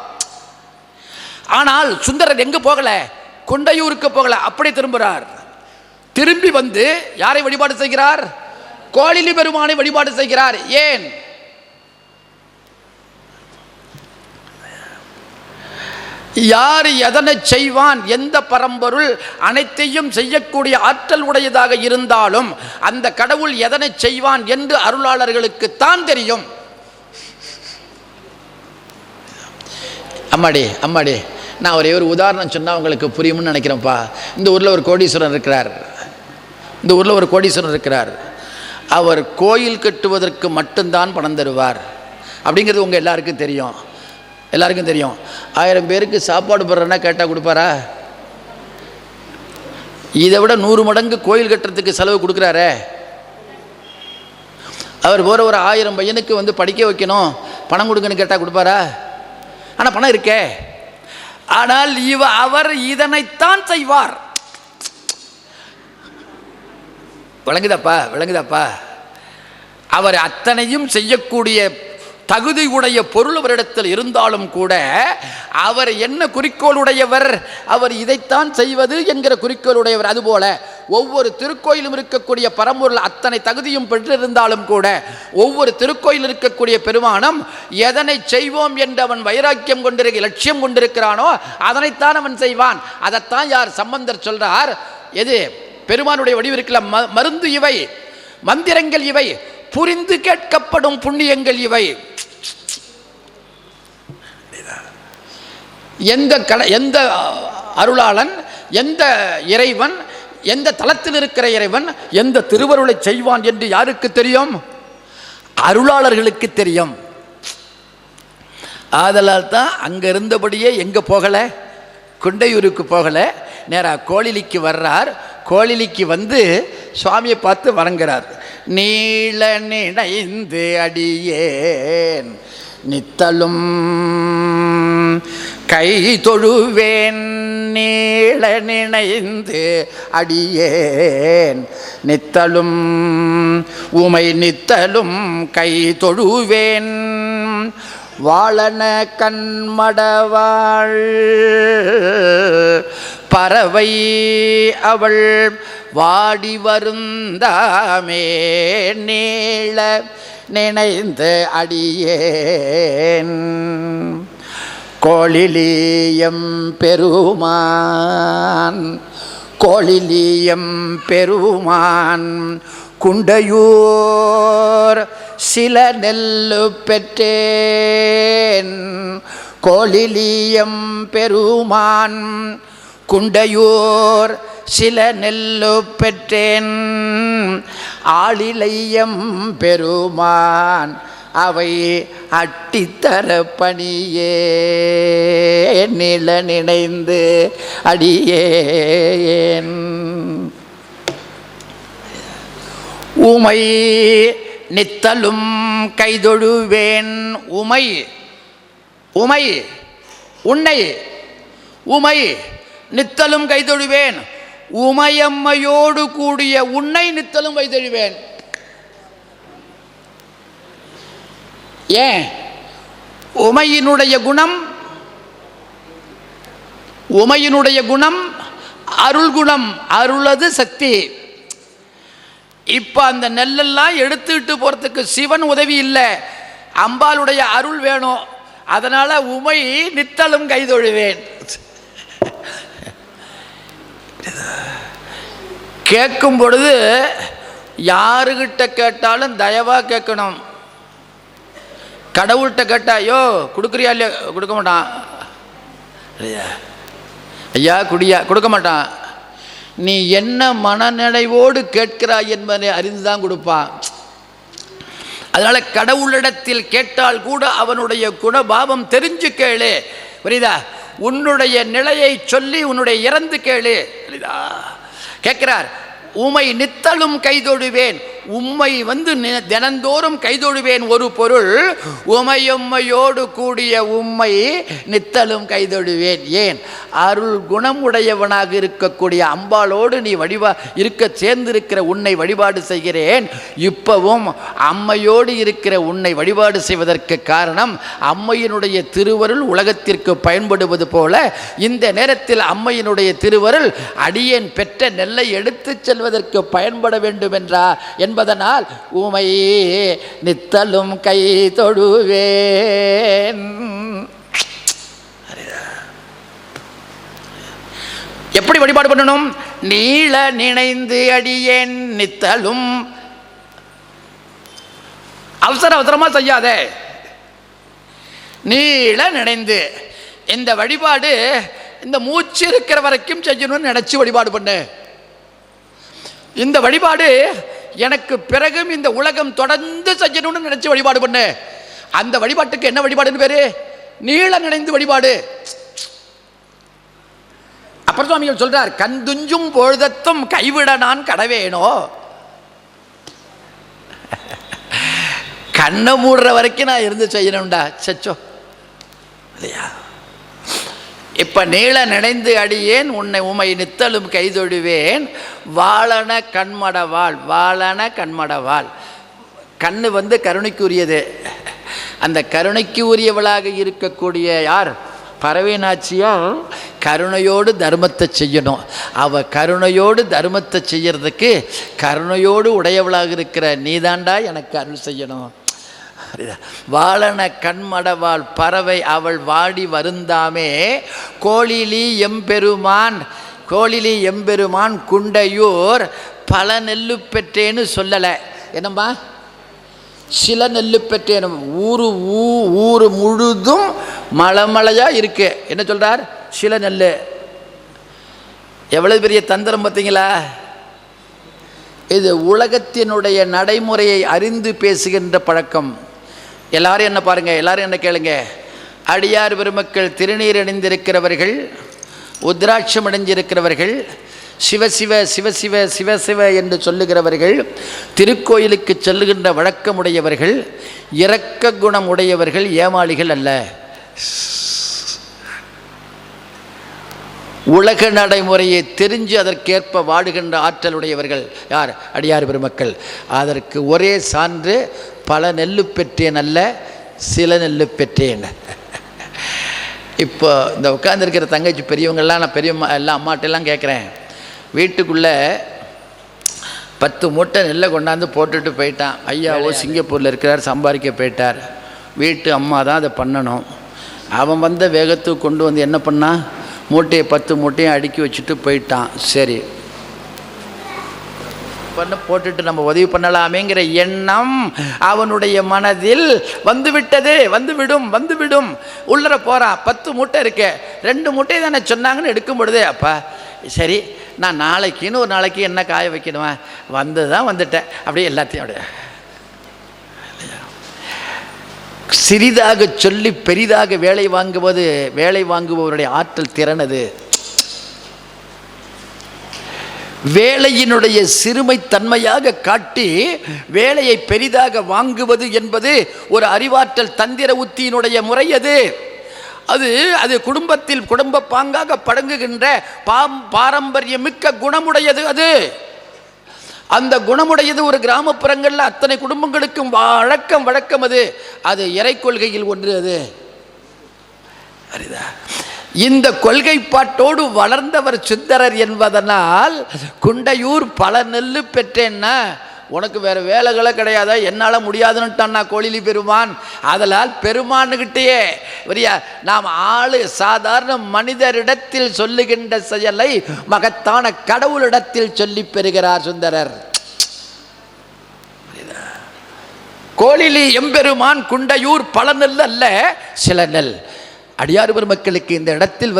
ஆனால் சுந்தரர் எங்கு போகல, குண்டையூருக்கு போகல, அப்படி திரும்புகிறார். திரும்பி வந்து யாரை வழிபாடு செய்கிறார், கோயிலி பெருமானை வழிபாடு செய்கிறார். ஏன், யார் எதனை செய்வான், எந்த பரம்பொருள் அனைத்தையும் செய்யக்கூடிய ஆற்றல் உடையதாக இருந்தாலும் அந்த கடவுள் எதனை செய்வான் என்று அருளாளர்களுக்கு தான் தெரியும். அம்மாடி அம்மாடி, நான் ஒரே ஒரு உதாரணம் சொன்னால் உங்களுக்கு புரியும்னு நினைக்கிறேன்ப்பா. இந்த ஊரில் ஒரு கோடீஸ்வரன் இருக்கிறார். இந்த ஊரில் ஒரு கோடீஸ்வரன் இருக்கிறார். அவர் கோயில் கட்டுவதற்கு மட்டும்தான் பணம் தருவார் அப்படிங்கிறது உங்கள் எல்லாருக்கும் தெரியும். எல்லாருக்கும் தெரியும். 1000 பேருக்கு சாப்பாடு போடுறேன்னா கேட்டால் கொடுப்பாரா? இதை விட 100 மடங்கு கோயில் கட்டுறதுக்கு செலவு கொடுக்குறாரே. அவர் போகிற ஒரு 1000 பையனுக்கு வந்து படிக்க வைக்கணும், பணம் கொடுங்கன்னு கேட்டால் கொடுப்பாரா? ஆனால் பணம் இருக்கே. ஆனால் அவர் இதனைத்தான் செய்வார். விளங்குதாப்பா? விளங்குதாப்பா? அவர் அத்தனையும் செய்யக்கூடிய தகுதி உடைய பொருள் அவரிடத்தில் இருந்தாலும் கூட அவர் என்ன குறிக்கோளுடையவர், அவர் இதைத்தான் செய்வது என்கிற குறிக்கோளுடையவர். அதுபோல ஒவ்வொரு திருக்கோயிலும் இருக்கக்கூடிய பரம்பொருள் அத்தனை தகுதியும் பெற்றிருந்தாலும் கூட ஒவ்வொரு திருக்கோயில் இருக்கக்கூடிய பெருமானம் எதனை செய்வோம் என்று அவன் வைராக்கியம் கொண்டிருக்க லட்சியம் கொண்டிருக்கிறானோ அதனைத்தான் அவன் செய்வான். அதைத்தான் யார் சம்பந்தர் சொல்றார். எது பெருமானுடைய வடிவிற்குள்ள மருந்து இவை, மந்திரங்கள் இவை, புரிந்து கேட்கப்படும் புண்ணியங்கள் இவை. எந்த அருளாளன், எந்த இறைவன், எந்த தலத்தில் இருக்கிற இறைவன் எந்த திருவருளை செய்வான் என்று யாருக்கு தெரியும்? அருளாளர்களுக்கு தெரியும். ஆதலால் தான் அங்க இருந்தபடியே எங்க போகல, குண்டையூருக்கு போகல, நேராக கோயிலுக்கு வர்றார். கோயிலுக்கு வந்து சுவாமியை பார்த்து வணங்குறார். நீள நினைந்து அடியேன் நித்தலும் கை தொழுவேன், நீள நினைந்து அடியேன் நித்தலும் உமை நித்தலும் கை தொழுவேன், வாழன கண்மடவாள் பறவை அவள் வாடி வருந்தாமே, நீள நினைந்து அடியேன் கோளிலியம் பெருமான், கோளிலியம் பெருமான் குண்டையூர் சில நெல்லு பெற்றேன், கோளிலியம் பெருமான் குண்டையூர் சில நெல்லு பெற்றேன், ஆளிலையம் பெருமான் அவை அட்டித்தர பணியே, நில நினைந்து அடியேன் உமை நித்தலும் கைதொழுவேன். உமை உமை உன்னை உமை நித்தலும் கைதொழுவேன், உமையம்மையோடு கூடிய உன்னை நித்தலும் கைதொழுவேன். ஏன்? உமையினுடைய குணம் அருள் குணம், அருளது சக்தி. இப்போ அந்த நெல்லெல்லாம் எடுத்துக்கிட்டு போகிறதுக்கு சிவன் உதவி இல்லை, அம்பாளுடைய அருள் வேணும். அதனால் உமை நித்தலும் கைதொழுவேன். கேட்கும் பொழுது யாருக்கிட்ட கேட்டாலும் தயவாக கேட்கணும். கடவுள்கிட்ட கேட்டா ஐயோ கொடுக்குறியா இல்லையா, கொடுக்க மாட்டான். ஐயா குடியா, கொடுக்க மாட்டான். நீ என்ன மனநிலைவோடு கேட்கிறாய் என்பதை அறிந்துதான் கொடுப்பான். அதனால கடவுளிடத்தில் கேட்டால் கூட அவனுடைய குணபாவம் தெரிஞ்சு கேளு, புரியுதா? உன்னுடைய நிலையை சொல்லி உன்னுடைய இறந்து கேளு, புரியுதா? கேட்கிறார். உம்மை நித்தலும் கைதொழுவேன், உம்மை தினந்தோறும் கைதொழுவேன். ஒரு பொருள், உமையொம்மையோடு கூடிய உம்மை நித்தலும் கைதொழுவேன். ஏன்? அருள் குணமுடையவனாக இருக்கக்கூடிய அம்பாளோடு நீ சேர்ந்திருக்கிற உன்னை வழிபாடு செய்கிறேன். இப்பவும் அம்மையோடு இருக்கிற உன்னை வழிபாடு செய்வதற்கு காரணம் அம்மையினுடைய திருவருள் உலகத்திற்கு பயன்படுவது போல இந்த நேரத்தில் அம்மையினுடைய திருவருள் அடியேன் பெற்ற நெல்லை எடுத்துச் செல்வதற்கு பயன்பட வேண்டும் என்பதனால் உமை நித்தலும் கை தொழுவேன். எப்படி வழிபாடு பண்ணணும்? நீள நினைந்து அடியேன் நித்தலும். அவசரமா செய்யாத, நீள நினைந்து. இந்த வழிபாடு இந்த மூச்சு இருக்கிற வரைக்கும் செய்யணும்னு நினைச்சு வழிபாடு பண்ணு. இந்த வழிபாடு எனக்கு பிறகும் இந்த உலகம் தொடர்ந்து செய்யணும்னு நினைச்சு வழிபாடு பண்ணு. அந்த வழிபாட்டுக்கு என்ன வழிபாடுன்னு பேரு? நீள நினைந்து வழிபாடு. அப்பர் சுவாமிகள் சொல்றார், கண் துஞ்சும் பொழுதத்தும் கைவிட நான் கடவேனோ. கண்ணை மூடுற வரைக்கும் நான் இருந்து செய்யணும்டா, சச்சோ இல்லையா? இப்ப நீள நினைந்து அடியேன் உமை நித்தலும் கைதொழுவேன். வாழன கண்மடவாள், வாழன கண்மடவாள். கண்ணு கருணைக்குரியது. அந்த கருணைக்கு உரியவளாக இருக்கக்கூடிய யார்? பறவைநாச்சியா கருணையோடு தர்மத்தை செய்யணும். அவ கருணையோடு தர்மத்தை செய்யறதுக்கு கருணையோடு உடையவளாக இருக்கிற நீதாண்டா எனக்கு அருள் செய்யணும். வாழன கண்மடவாள் பறவை அவள் வாடி வருந்தாமே. கோழிலி எம்பெருமான், கோழிலி எம்பெருமான் குண்டையூர் பல நெல்லு பெற்றேன்னு சொல்லலை. என்னம்மா? சில நெல்லு பெற்றேனும். ஊரு முழுதும் மலைமலையா இருக்கு. என்ன சொல்றார்? சில நெல்லு. எவ்வளவு பெரிய தந்திரம் பார்த்தீங்களா? இது உலகத்தினுடைய நடைமுறையை அறிந்து பேசுகின்ற பழக்கம். எல்லாரும் என்ன பாருங்க, எல்லாரும் என்ன கேளுங்க. அடியார் பெருமக்கள் திருநீர் அணிந்திருக்கிறவர்கள், உத்ராட்சம் அடைஞ்சிருக்கிறவர்கள், சிவசிவ சிவசிவ சிவசிவ என்று சொல்லுகிறவர்கள், திருக்கோயிலுக்கு செல்லுகின்ற வழக்கமுடையவர்கள், இரக்க குணம் உடையவர்கள், ஏமாளிகள் அல்ல. உலக நடைமுறையை தெரிஞ்சு அதற்கேற்ப வாடுகின்ற ஆற்றலுடையவர்கள் யார்? அடியார் பெருமக்கள். அதற்கு ஒரே சான்று பல நெல்லு பெற்றேன் அல்ல, சில நெல்லு பெற்றேன். இப்போ இந்த உட்கார்ந்துருக்கிற தங்கச்சி பெரியவங்கள்லாம், நான் பெரியம்மா எல்லாம் அம்மாட்டெல்லாம் கேட்குறேன். வீட்டுக்குள்ளே 10 மூட்டை நெல்லை கொண்டாந்து போட்டுட்டு போயிட்டான். ஐயாவோ சிங்கப்பூரில் இருக்கிறார், சம்பாதிக்க போயிட்டார். வீட்டு அம்மா தான் அதை பண்ணணும். அவன் வந்த வேகத்துக்கு கொண்டு வந்து என்ன பண்ணான்? மூட்டையை 10 மூட்டையும் அடுக்கி வச்சுட்டு போயிட்டான். சரி பண்ண போட்டுட்டு நம்ம உதவி பண்ணலாமேங்கிற எண்ணம் அவனுடைய மனதில் வந்துவிட்டது. வந்துவிடும். உள்ளர போகிறான். 10 மூட்டை இருக்கு, 2 மூட்டை தானே சொன்னாங்கன்னு எடுக்கும் பொழுதே, அப்பா சரி நான் நாளைக்குன்னு ஒரு நாளைக்கு என்ன காய வைக்கணுமா, வந்துட்டேன். அப்படியே எல்லாத்தையும் அப்படியே சிறிதாக சொல்லி பெரிதாக வேலை வாங்குபவருடைய ஆற்றல் திறனது. வேலையினுடைய சிறுமை தன்மையாக காட்டி வேலையை பெரிதாக வாங்குவது என்பது ஒரு அறிவாற்றல் தந்திர உத்தியினுடைய முறை. அது குடும்பத்தில் குடும்ப பாங்காக பழங்குகின்ற பாரம்பரியமிக்க குணமுடையது. அந்த குணமுடையது ஒரு கிராமப்புறங்களில் அத்தனை குடும்பங்களுக்கும் வழக்கம். அது இறை கொள்கையில் ஒன்று. அது அறிதா? இந்த கொள்கைப்பாட்டோடு வளர்ந்தவர் சுந்தரர் என்பதனால் குண்டையூர் பல நெல்லு பெற்றேன்னா உனக்கு வேறு வேலைகளை கிடையாதா, என்னால் முடியாதுன்னுட்டான் கோழிலி பெருமான். அதனால் பெருமானுக்கிட்டேயே வரியா நாம் ஆளு சாதாரண மனிதரிடத்தில் சொல்லுகின்ற செயலை மகத்தான கடவுளிடத்தில் சொல்லி பெறுகிறார் சுந்தரர். கோழிலி எம்பெருமான் குண்டையூர் பல நெல் அல்ல சில நெல். அடியார் பெருமக்களுக்கு இந்த இடத்தில்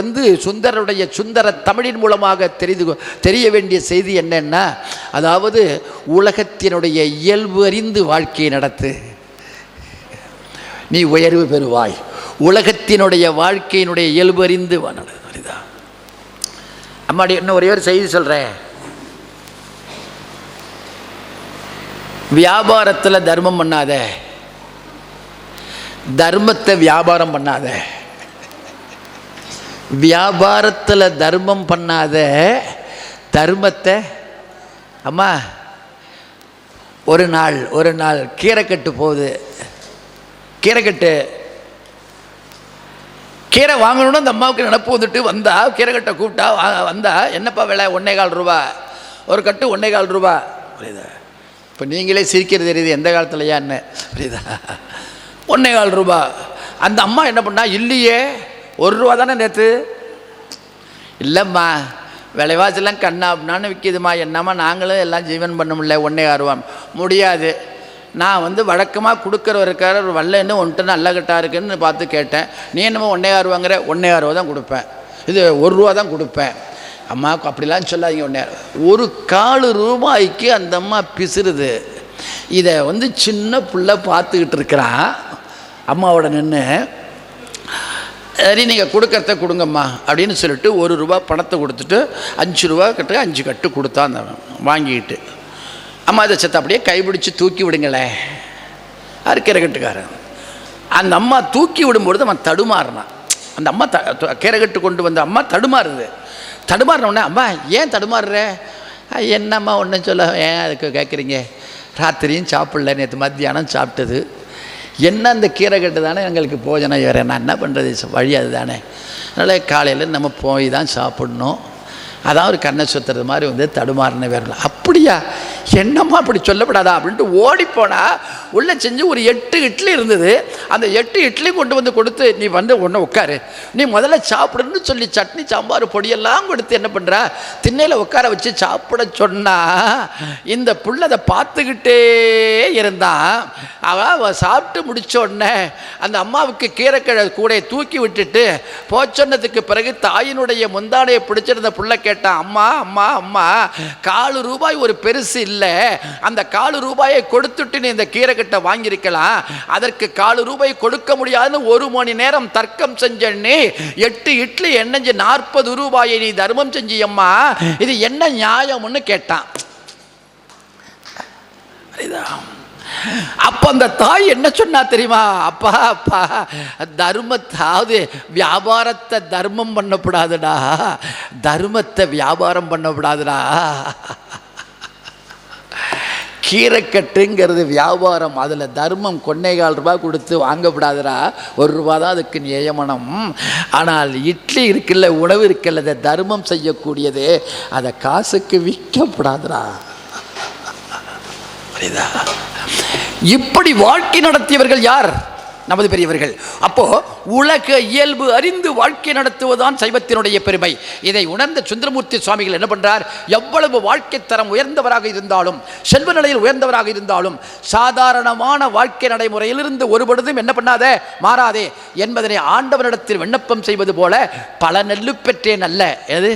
சுந்தரருடைய சுந்தர தமிழின் மூலமாக தெரிய வேண்டிய செய்தி என்னன்னா, அதாவது உலகத்தினுடைய இயல்பு அறிந்து வாழ்க்கையை நடத்து, நீ உயர்வு பெறுவாய். உலகத்தினுடைய வாழ்க்கையினுடைய இயல்பு அறிந்து நடந்தா. அம்மாடி இன்னும் ஒரே ஒரு செய்தி சொல்கிறேன். வியாபாரத்தில் தர்மம் பண்ணாத, தர்மத்தை வியாபாரம் பண்ணாத. வியாபாரத்தில் தர்மம் பண்ணாத, தர்மத்தை. அம்மா ஒரு நாள் கீரைக்கட்டு போகுது. கீரைக்கட்டு கீரை வாங்கணும்னு அந்த அம்மாவுக்கு நினப்பு வந்துட்டு வந்தா, கீரைக்கட்டை கூப்பிட்டா வந்தா, என்னப்பா விலை? 1.25 ரூபா ஒரு கட்டு. 1.25 ரூபா. புரியுதா? இப்போ நீங்களே சிரிக்கிறது தெரியுது எந்த காலத்துலையான்னு. புரியுதா? 1.25 ரூபா. அந்த அம்மா என்ன பண்ணா, இல்லையே 1 ரூபா தானே நேற்று. இல்லைம்மா விலைவாசெல்லாம் கண்ணா அப்படின்னான்னு விற்கிதுமா. என்னம்மா நாங்களும் எல்லாம் ஜீவன் பண்ண முடியல. 1.25 ரூபா முடியாது. நான் வழக்கமாக கொடுக்குறவருக்கார ஒரு வல்லைன்னு ஒன்ட்டு நல்ல கட்டா இருக்குன்னு பார்த்து கேட்டேன். நீ என்னமோ 1.25 ரூபாங்கிற? 1.25 ரூபா தான் கொடுப்பேன். இது 1 ரூபா தான் கொடுப்பேன். அம்மாவுக்கு அப்படிலாம் சொல்லாதீங்க. 1.25 ரூபாய்க்கு அந்த அம்மா பிசுறுது. இதை சின்ன பிள்ளை பார்த்துக்கிட்டு இருக்கிறான் அம்மாவோட நின்று. சரி நீங்கள் கொடுக்கறத கொடுங்கம்மா அப்படின்னு சொல்லிட்டு 1 ரூபா பணத்தை கொடுத்துட்டு 5 ரூபா கட்டு 5 கட்டு கொடுத்தா அந்த வாங்கிக்கிட்டு. அம்மா இதை சத்த அப்படியே கைப்பிடிச்சு தூக்கி விடுங்களேன் கீரை கட்டுக்காரன். அந்த அம்மா தூக்கி விடும்பொழுது அவன் தடுமாறினான். அந்த அம்மா கீரை கட்டு கொண்டு வந்த அம்மா தடுமாறுது. தடுமாறினோடனே, அம்மா ஏன் தடுமாறுற? என்னம்மா ஒன்றும் சொல்ல, ஏன் அதுக்கு கேட்குறீங்க? ராத்திரியும் சாப்பிடல, நேற்று மத்தியானம் சாப்பிட்டது. என்ன அந்த கீரை கட்டு தானே எங்களுக்கு போஜனம். வேறு நான் என்ன பண்ணுறது, வழி அது தானே. அதனால் காலையில் நம்ம போய் தான் சாப்பிட்ணும். அதான் ஒரு கண்ணை சுற்றுறது மாதிரி தடுமாறின வேறு. அப்படியா? என்னம்மா அப்படி சொல்லப்படாதா அப்படின்ட்டு ஓடிப்போனால் உள்ளே செஞ்சு ஒரு 8 இட்லி இருந்தது. அந்த 8 இட்லி கொண்டு கொடுத்து, நீ ஒன்று உட்காரு, நீ முதல்ல சாப்பிடுன்னு சொல்லி சட்னி சாம்பார் பொடியெல்லாம் கொடுத்து என்ன பண்ணுற, திண்ணையில் உட்கார வச்சு சாப்பிட சொன்னா இந்த புள்ள அதை பார்த்துக்கிட்டே இருந்தான். அவள் சாப்பிட்டு முடிச்ச உடனே அந்த அம்மாவுக்கு கீரைக்கிழ கூடையை தூக்கி விட்டுட்டு போச்சொன்னதுக்கு பிறகு தாயினுடைய முந்தானையை பிடிச்சிருந்த புள்ள கேட்டான், அம்மா அம்மா அம்மா 4 ரூபாய் ஒரு பெருசு இல்லை, அந்த 4 ரூபாயை கொடுத்துட்டு நீ இந்த கீரை கட்டை வாங்கியிருக்கலாம். அதற்கு 4 ரூபாய் கொடுக்க முடியாதுன்னு 1 மணி நேரம் தர்க்கம் செஞ்சு 8 இட்லி என்னஞ்சு 40 ரூபாயை நீ தர்மம் செஞ்சியம்மா, இது என்ன நியாயம்னு கேட்டான். அப்ப அந்த தாய் என்ன சொன்னா தெரியுமா? அப்பா அப்பா தர்மத்தாவது வியாபாரத்தை தர்மம் பண்ணப்படாதுடா, தர்மத்தை வியாபாரம் பண்ணப்படாதுடா. கீரைக்கட்டுங்கிறது வியாபாரம், அதில் தர்மம் 1.25 ரூபா கொடுத்து வாங்கப்படாதுடா. 1 ரூபா தான் அதுக்கு நியமனம். ஆனால் இட்லி இருக்குல்ல, உணவு இருக்குல்ல, அதை தர்மம் செய்யக்கூடியது, அதை காசுக்கு விற்கப்படாதுடா. புரியுதா? இப்படி வாழ்க்கை நடத்தியவர்கள் யார்? நமது பெரியவர்கள். அப்போ உலக இயல்பு அறிந்து வாழ்க்கை நடத்துவதுதான் சைவத்தினுடைய பெருமை. இதை உணர்ந்த சுந்தரமூர்த்தி சுவாமிகள் என்ன பண்றார்? எவ்வளவு வாழ்க்கை தரம் உயர்ந்தவராக இருந்தாலும், செல்வ நிலையில் உயர்ந்தவராக இருந்தாலும், சாதாரணமான வாழ்க்கை நடைமுறையிலிருந்து ஒருபொழுதும் என்ன பண்ணாதே, மாறாதே என்பதனை ஆண்டவனிடத்தில் விண்ணப்பம் செய்வது போல பல நெல்லு பெற்றேன் அல்ல, எது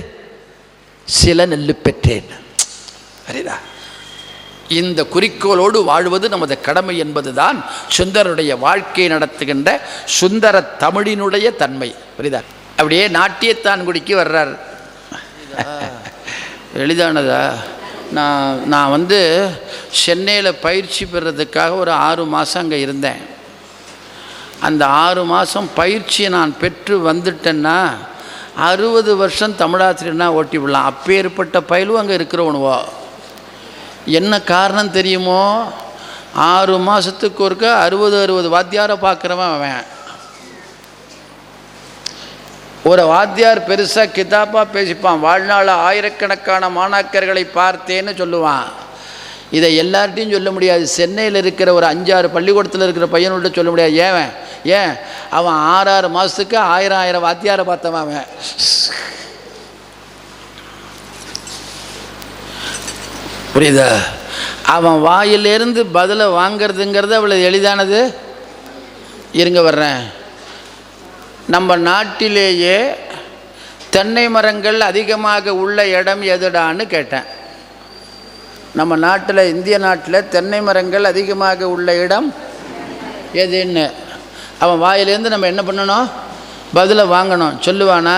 சில நெல்லு பெற்றேன். சரிதா? இந்த குறிக்கோளோடு வாழ்வது நமது கடமை என்பதுதான் சுந்தரனுடைய வாழ்க்கையை நடத்துகின்ற சுந்தர தமிழினுடைய தன்மை. புரியுதா? அப்படியே நாட்டியத்தான்குடிக்கு வர்றார். எளிதானதா? நான் சென்னையில் பயிற்சி பெறதுக்காக ஒரு 6 மாதம் அங்கே இருந்தேன். அந்த 6 மாதம் பயிற்சியை நான் பெற்று வந்துட்டேன்னா 60 வருஷம் தமிழாசிரியர்னா ஓட்டி விடலாம். அப்பேற்பட்ட பயிலும் அங்கே இருக்கிறவனுவோ. என்ன காரணம் தெரியுமோ? 6 மாதத்துக்கு ஒருக்க 60 வாத்தியாரை பார்க்குறவன் அவன். ஒரு வாத்தியார் பெருசாக கிதாப்பாக பேசிப்பான், வாழ்நாள் ஆயிரக்கணக்கான மாணாக்கர்களை பார்த்தேன்னு சொல்லுவான். இதை எல்லார்ட்டையும் சொல்ல முடியாது. சென்னையில் இருக்கிற ஒரு 5-6 பள்ளிக்கூடத்தில் இருக்கிற பையனோட சொல்ல முடியாது. ஏன் அவன் 6 மாதத்துக்கு 1000 வாத்தியாரை பார்த்தவன். அவன் புரியுதா? அவன் வாயிலிருந்து பதிலை வாங்கிறதுங்கிறது அவ்வளோ எளிதானது. இருங்க வர்றேன். நம்ம நாட்டிலேயே தென்னை மரங்கள் அதிகமாக உள்ள இடம் எதுடான்னு கேட்டேன். நம்ம நாட்டில், இந்திய நாட்டில் தென்னை மரங்கள் அதிகமாக உள்ள இடம் எதுன்னு அவன் வாயிலேருந்து நம்ம என்ன பண்ணணும்? பதிலை வாங்கணும். சொல்லுவானா?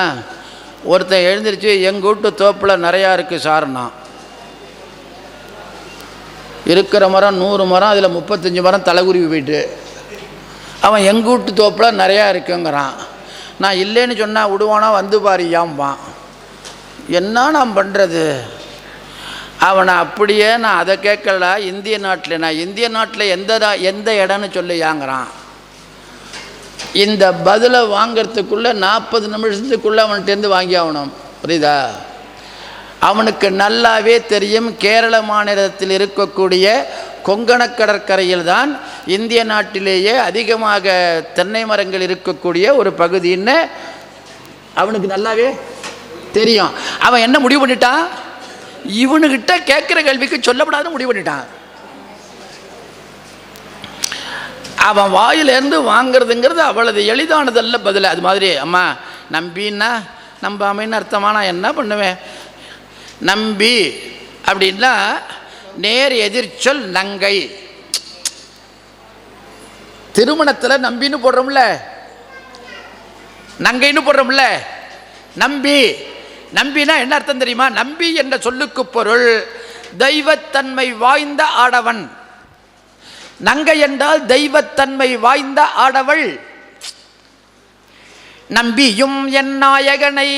ஒருத்தன் எழுந்திரிச்சு எங்கள் வீட்டு தோப்பில் நிறையா இருக்குது சார்னா. இருக்கிற மரம் 100 மரம், அதில் 35 மரம் தலைகுருவி போயிட்டு அவன் எங்கள் வீட்டு தோப்பில் நிறையா இருக்குங்கிறான். நான் இல்லைன்னு சொன்னால் விடுவானா? வந்து பாரியாம்பான். என்ன நான் பண்ணுறது? அவனை அப்படியே நான் அதை கேட்கல. இந்திய நாட்டில் எந்த இடம்னு சொல்லியாங்கிறான். இந்த பதிலை வாங்கிறதுக்குள்ளே 40 நிமிஷத்துக்குள்ளே அவன்கிட்டேருந்து வாங்கி ஆகணும். புரியுதா? அவனுக்கு நல்லாவே தெரியும், கேரள மாநிலத்தில் இருக்கக்கூடிய கொங்கண கடற்கரையில் தான் இந்திய நாட்டிலேயே அதிகமாக தென்னை மரங்கள் இருக்கக்கூடிய ஒரு பகுதின்னு அவனுக்கு நல்லாவே தெரியும். அவன் என்ன முடிவு பண்ணிட்டான்? இவனுக்கிட்ட கேட்குற கேள்விக்கு சொல்லப்படாதுன்னு முடிவு பண்ணிட்டான். அவன் வாயிலேருந்து வாங்கிறதுங்கிறது அவ்வளவு எளிதானதல்ல பதில். அது மாதிரி அம்மா நம்பின்னா நம்பாமைன்னு அர்த்தமா? நான் என்ன பண்ணுவேன்? நம்பி அப்படின்னா நேர் எதிர்ச்சொல் நங்கை. திருமணத்தில் நம்பின்னு போடுறோம்ல, நங்கைன்னு போடுறோம்ல. நம்பினா என்ன அர்த்தம் தெரியுமா? நம்பி என்ற சொல்லுக்கு பொருள் தெய்வத்தன்மை வாய்ந்த ஆடவன். நங்கை என்றால் தெய்வத்தன்மை வாய்ந்த ஆடவள். நம்பியும் என் நாயகனை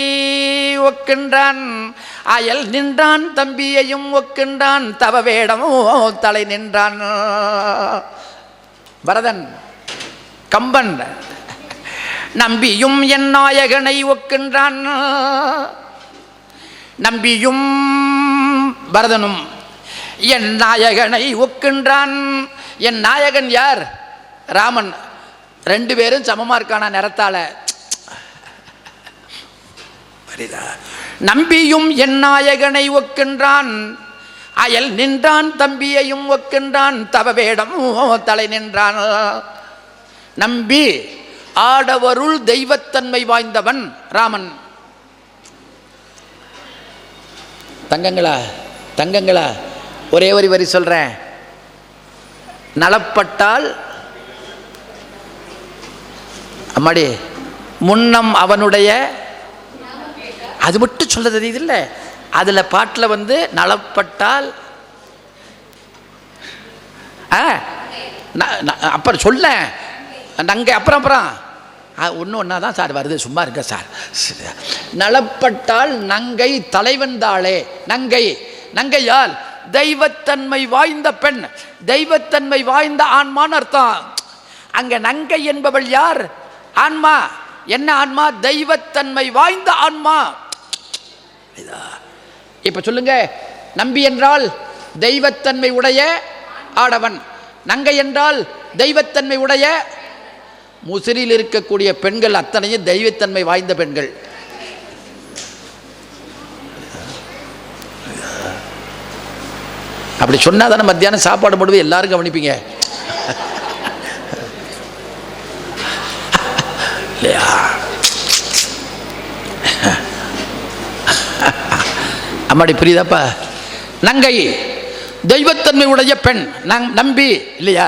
ஒக்கின்றான், அயல் நின்றான் தம்பியையும் ஒக்கின்றான், தவ வேடமோ தலை நின்றான். பரதன், கம்பன். நம்பியும் என் நாயகனை ஒக்கின்றான். நம்பியும் பரதனும் என் நாயகனை ஒக்கின்றான். என் நாயகன் யார்? ராமன். 2 பேரும் சமமா இருக்கானா நிறத்தால. நம்பியும் என் நாயகனை ஒக்கின்றான், அயல் நின்றான் தம்பியையும் ஒக்கின்றான், தவ வேடம் தலை நின்றான். நம்பி ஆடவருள் தெய்வத்தன்மை வாய்ந்தவன் ராமன். தங்கங்களா ஒரே ஒரு வரி சொல்றேன். நலப்பட்டால் அம்மாடி முன்னம் அவனுடைய, அது மட்டும் சொல்றது இது இல்லை. அதுல பாட்டில் வந்து நலப்பட்டால் அப்புறம் சொல்ல நங்கை, அப்புறம் ஒன்னா தான் சார் வருது, சும்மா இருக்க சார். நலப்பட்டால் நங்கை தலைவன் தாளே. நங்கையால் தெய்வத்தன்மை வாய்ந்த பெண், தெய்வத்தன்மை வாய்ந்த ஆன்மான்னு அர்த்தம். அங்க நங்கை என்பவள் யார்? ஆன்மா. என்ன ஆன்மா? தெய்வத்தன்மை வாய்ந்த ஆன்மா. இப்ப சொல்லுங்க, நம்பி என்றால் தெய்வத்தன்மை உடைய ஆடவன், நங்கை என்றால் தெய்வத்தன்மை உடைய. முசிறியில் இருக்கக்கூடிய பெண்கள் அத்தனையும் தெய்வத்தன்மை வாய்ந்த பெண்கள். அப்படி சொன்னாதானே மத்தியானம் சாப்பாடு போடுவது எல்லாரும் கவனிப்பீங்க இல்லையா? அம்மாடி புரியுதாப்பா? நங்கை தெய்வத்தன்மை உடைய பெண், நம்பி இல்லையா?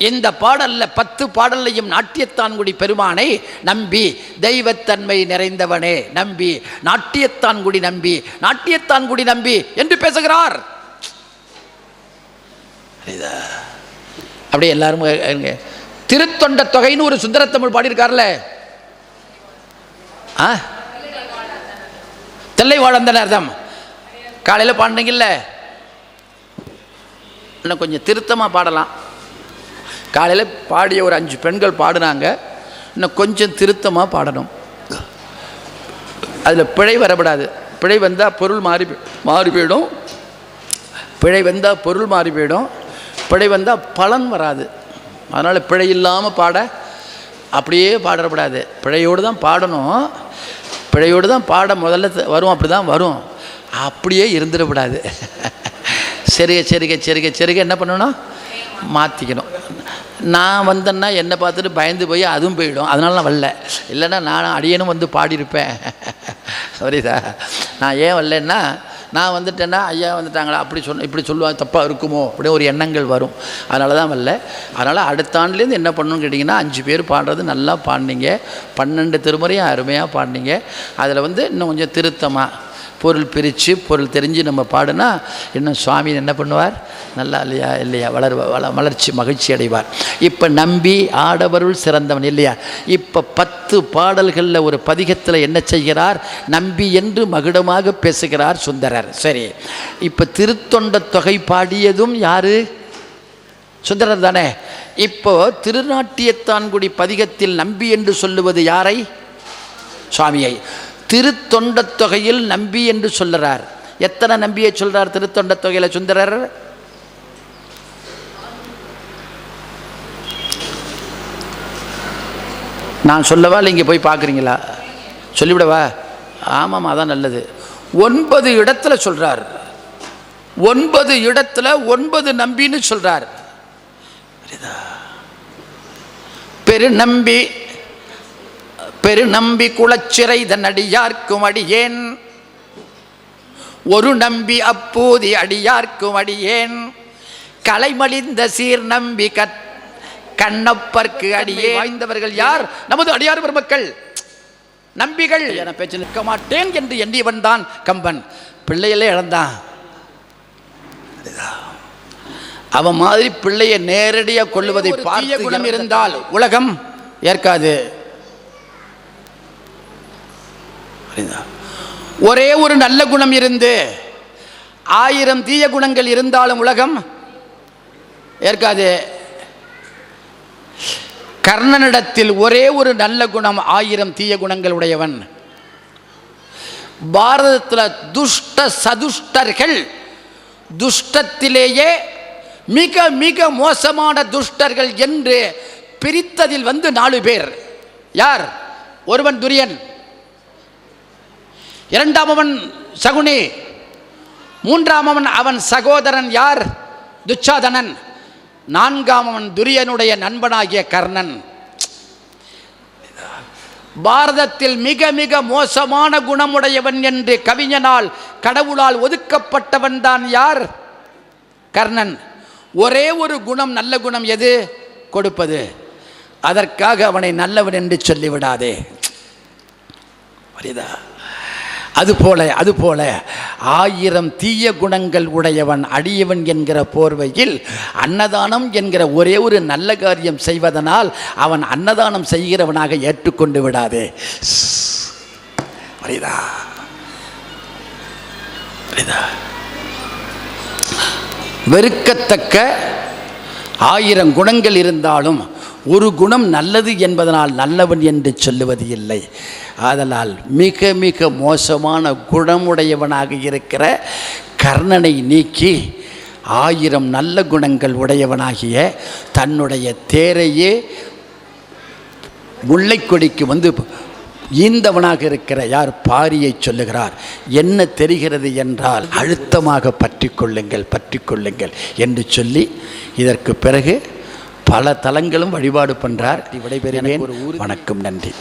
இந்த பாடல்ல 10 பாடல்லையும் நாட்டியத்தான்குடி பெருமானை நம்பி தெய்வத்தன்மை நிறைந்தவனே நம்பி, நாட்டியத்தான்குடி நம்பி, நாட்டியத்தான்குடி நம்பி என்று பேசுகிறார். அப்படியே எல்லாரும் திருத்தொண்ட தொகைன்னு ஒரு சுந்தரத்தமிழ் பாடியிருக்கார்ல, தெல்லை வாழ்ந்தன அர்த்தம். காலையில் பாடினீங்கல்ல, இன்னும் கொஞ்சம் திருத்தமாக பாடலாம். காலையில் பாடிய ஒரு 5 பெண்கள் பாடினாங்க, இன்னும் கொஞ்சம் திருத்தமாக பாடணும். அதில் பிழை வரப்படாது. பிழை வந்தால் பொருள் மாறி போயிடும். பிழை வந்தால் பொருள் மாறி போயிடும். பிழை வந்தால் பலன் வராது. அதனால் பிழை இல்லாமல் பாட அப்படியே பாடப்படாது. பிழையோடு தான் பாடணும். பிழையோடு தான் பாட முதல்ல வரும். அப்படி தான் வரும். அப்படியே இருந்துடக்கூடாது. சரிக என்ன பண்ணணும்? மாற்றிக்கணும். நான் வந்தேன்னா என்னை பார்த்துட்டு பயந்து போய் அதுவும் போயிடும். அதனால நான் வரல. இல்லைன்னா நானும் அடியனும் வந்து பாடியிருப்பேன். சரிதா? நான் ஏன் வரலன்னா, நான் வந்துட்டேன்னா ஐயா வந்துட்டாங்களா அப்படி இப்படி சொல்லுவாங்க, தப்பாக இருக்குமோ அப்படியே ஒரு எண்ணங்கள் வரும். அதனால தான் வரல. அதனால் அடுத்த ஆண்டுலேருந்து என்ன பண்ணணும்னு கேட்டிங்கன்னா, 5 பேர் பாடுறது நல்லா பாடினீங்க. 12 திருமுறையும் அருமையாக பாடினீங்க. அதில் இன்னும் கொஞ்சம் திருத்தமாக பொருள் பிரித்து பொருள் தெரிஞ்சு நம்ம பாடுனா இன்னும் சுவாமி என்ன பண்ணுவார்? நல்லா இல்லையா வளர்ச்சி மகிழ்ச்சி அடைவார். இப்போ நம்பி ஆடவருள் சிறந்தவன் இல்லையா? இப்போ 10 பாடல்களில் ஒரு பதிகத்தில் என்ன செய்கிறார்? நம்பி என்று மகுடமாக பேசுகிறார் சுந்தரர். சரி, இப்போ திருத்தொண்ட தொகை பாடியதும் யாரு? சுந்தரர் தானே. இப்போ திருநாட்டியத்தான்குடி பதிகத்தில் நம்பி என்று சொல்லுவது யாரை? சுவாமியை. திருத்தொண்ட தொகையில் நம்பி என்று சொல்லுறார். எத்தனை நம்பியை சொல்றார் திருத்தொண்ட தொகையில் சுந்தரர்? நான் சொல்லவா இல்லை இங்கே போய் பார்க்குறீங்களா? சொல்லிவிடவா? ஆமாம், அதான் நல்லது. 9 இடத்துல சொல்றார். 9 இடத்துல 9 நம்பின்னு சொல்றார். பெருநம்பி குளச்சிறை தன்னடியார்க்கும் அடியேன், ஒரு நம்பி அப்பூதி அடியார்க்கும் அடியேன், கலைமலிந்த சீர் நம்பி கண்ணப்பர்க்கு அடியே. வாய்ந்தவர்கள் யார்? நமது அடியார் பெருமக்கள், நம்பிகள். என பேச்சு நிற்க மாட்டேன் என்று எண்ணியவன் தான் கம்பன். பிள்ளையிலே இழந்தான். அவன் மாதிரி பிள்ளையை நேரடியாக கொள்ளுவதை பார்த்து குணம் இருந்தால் உலகம் ஏற்காது. ஒரே ஒரு நல்ல குணம் இருந்து 1000 தீய குணங்கள் இருந்தாலும் உலகம் ஏற்காது. கர்ணனிடத்தில் ஒரே ஒரு நல்ல குணம், 1000 தீய குணங்கள் உடையவன். பாரதத்தில் துஷ்ட சதுஷ்டர்கள், துஷ்டத்திலேயே மிக மிக மோசமான துஷ்டர்கள் என்று பிரித்ததில் 4 பேர். யார்? ஒருவன் துரியன், இரண்டாமவன் சகுனி, மூன்றாமவன் அவன் சகோதரன் யார்? துச்சாதனன், நான்காமவன் துரியனுடைய நண்பனாகிய கர்ணன். பாரதத்தில் மிக மிக மோசமான குணமுடையவன் என்று கவிஞனால் கடவுளால் ஒதுக்கப்பட்டவன் தான் யார்? கர்ணன். ஒரே ஒரு குணம், நல்ல குணம் எது? கொடுப்பது. அதற்காக அவனை நல்லவன் என்று சொல்லிவிடாதே. புரியுதா? அதுபோல 1000 தீய குணங்கள் உடையவன் அடியவன் என்கிற போர்வையில் அன்னதானம் என்கிற ஒரே ஒரு நல்ல காரியம் செய்வதனால் அவன் அன்னதானம் செய்கிறவனாக ஏற்றுக்கொண்டு விடாதே. புரியுதா? வெறுக்கத்தக்க 1000 குணங்கள் இருந்தாலும் ஒரு குணம் நல்லது என்பதனால் நல்லவன் என்று சொல்லுவது இல்லை. ஆதலால் மிக மிக மோசமான குணமுடையவனாக இருக்கிற கர்ணனை நீக்கி 1000 நல்ல குணங்கள் உடையவனாகிய தன்னுடைய தேரையே முல்லைக்கொடிக்கு ஈந்தவனாக இருக்கிற யார்? பாரியை சொல்லுகிறார். என்ன தெரிகிறது என்றால், அழுத்தமாக பற்றி கொள்ளுங்கள் என்று சொல்லி இதற்கு பிறகு பல தலங்களும் வழிபாடு பண்றார். விடைபெறுவேன். வணக்கம், நன்றி.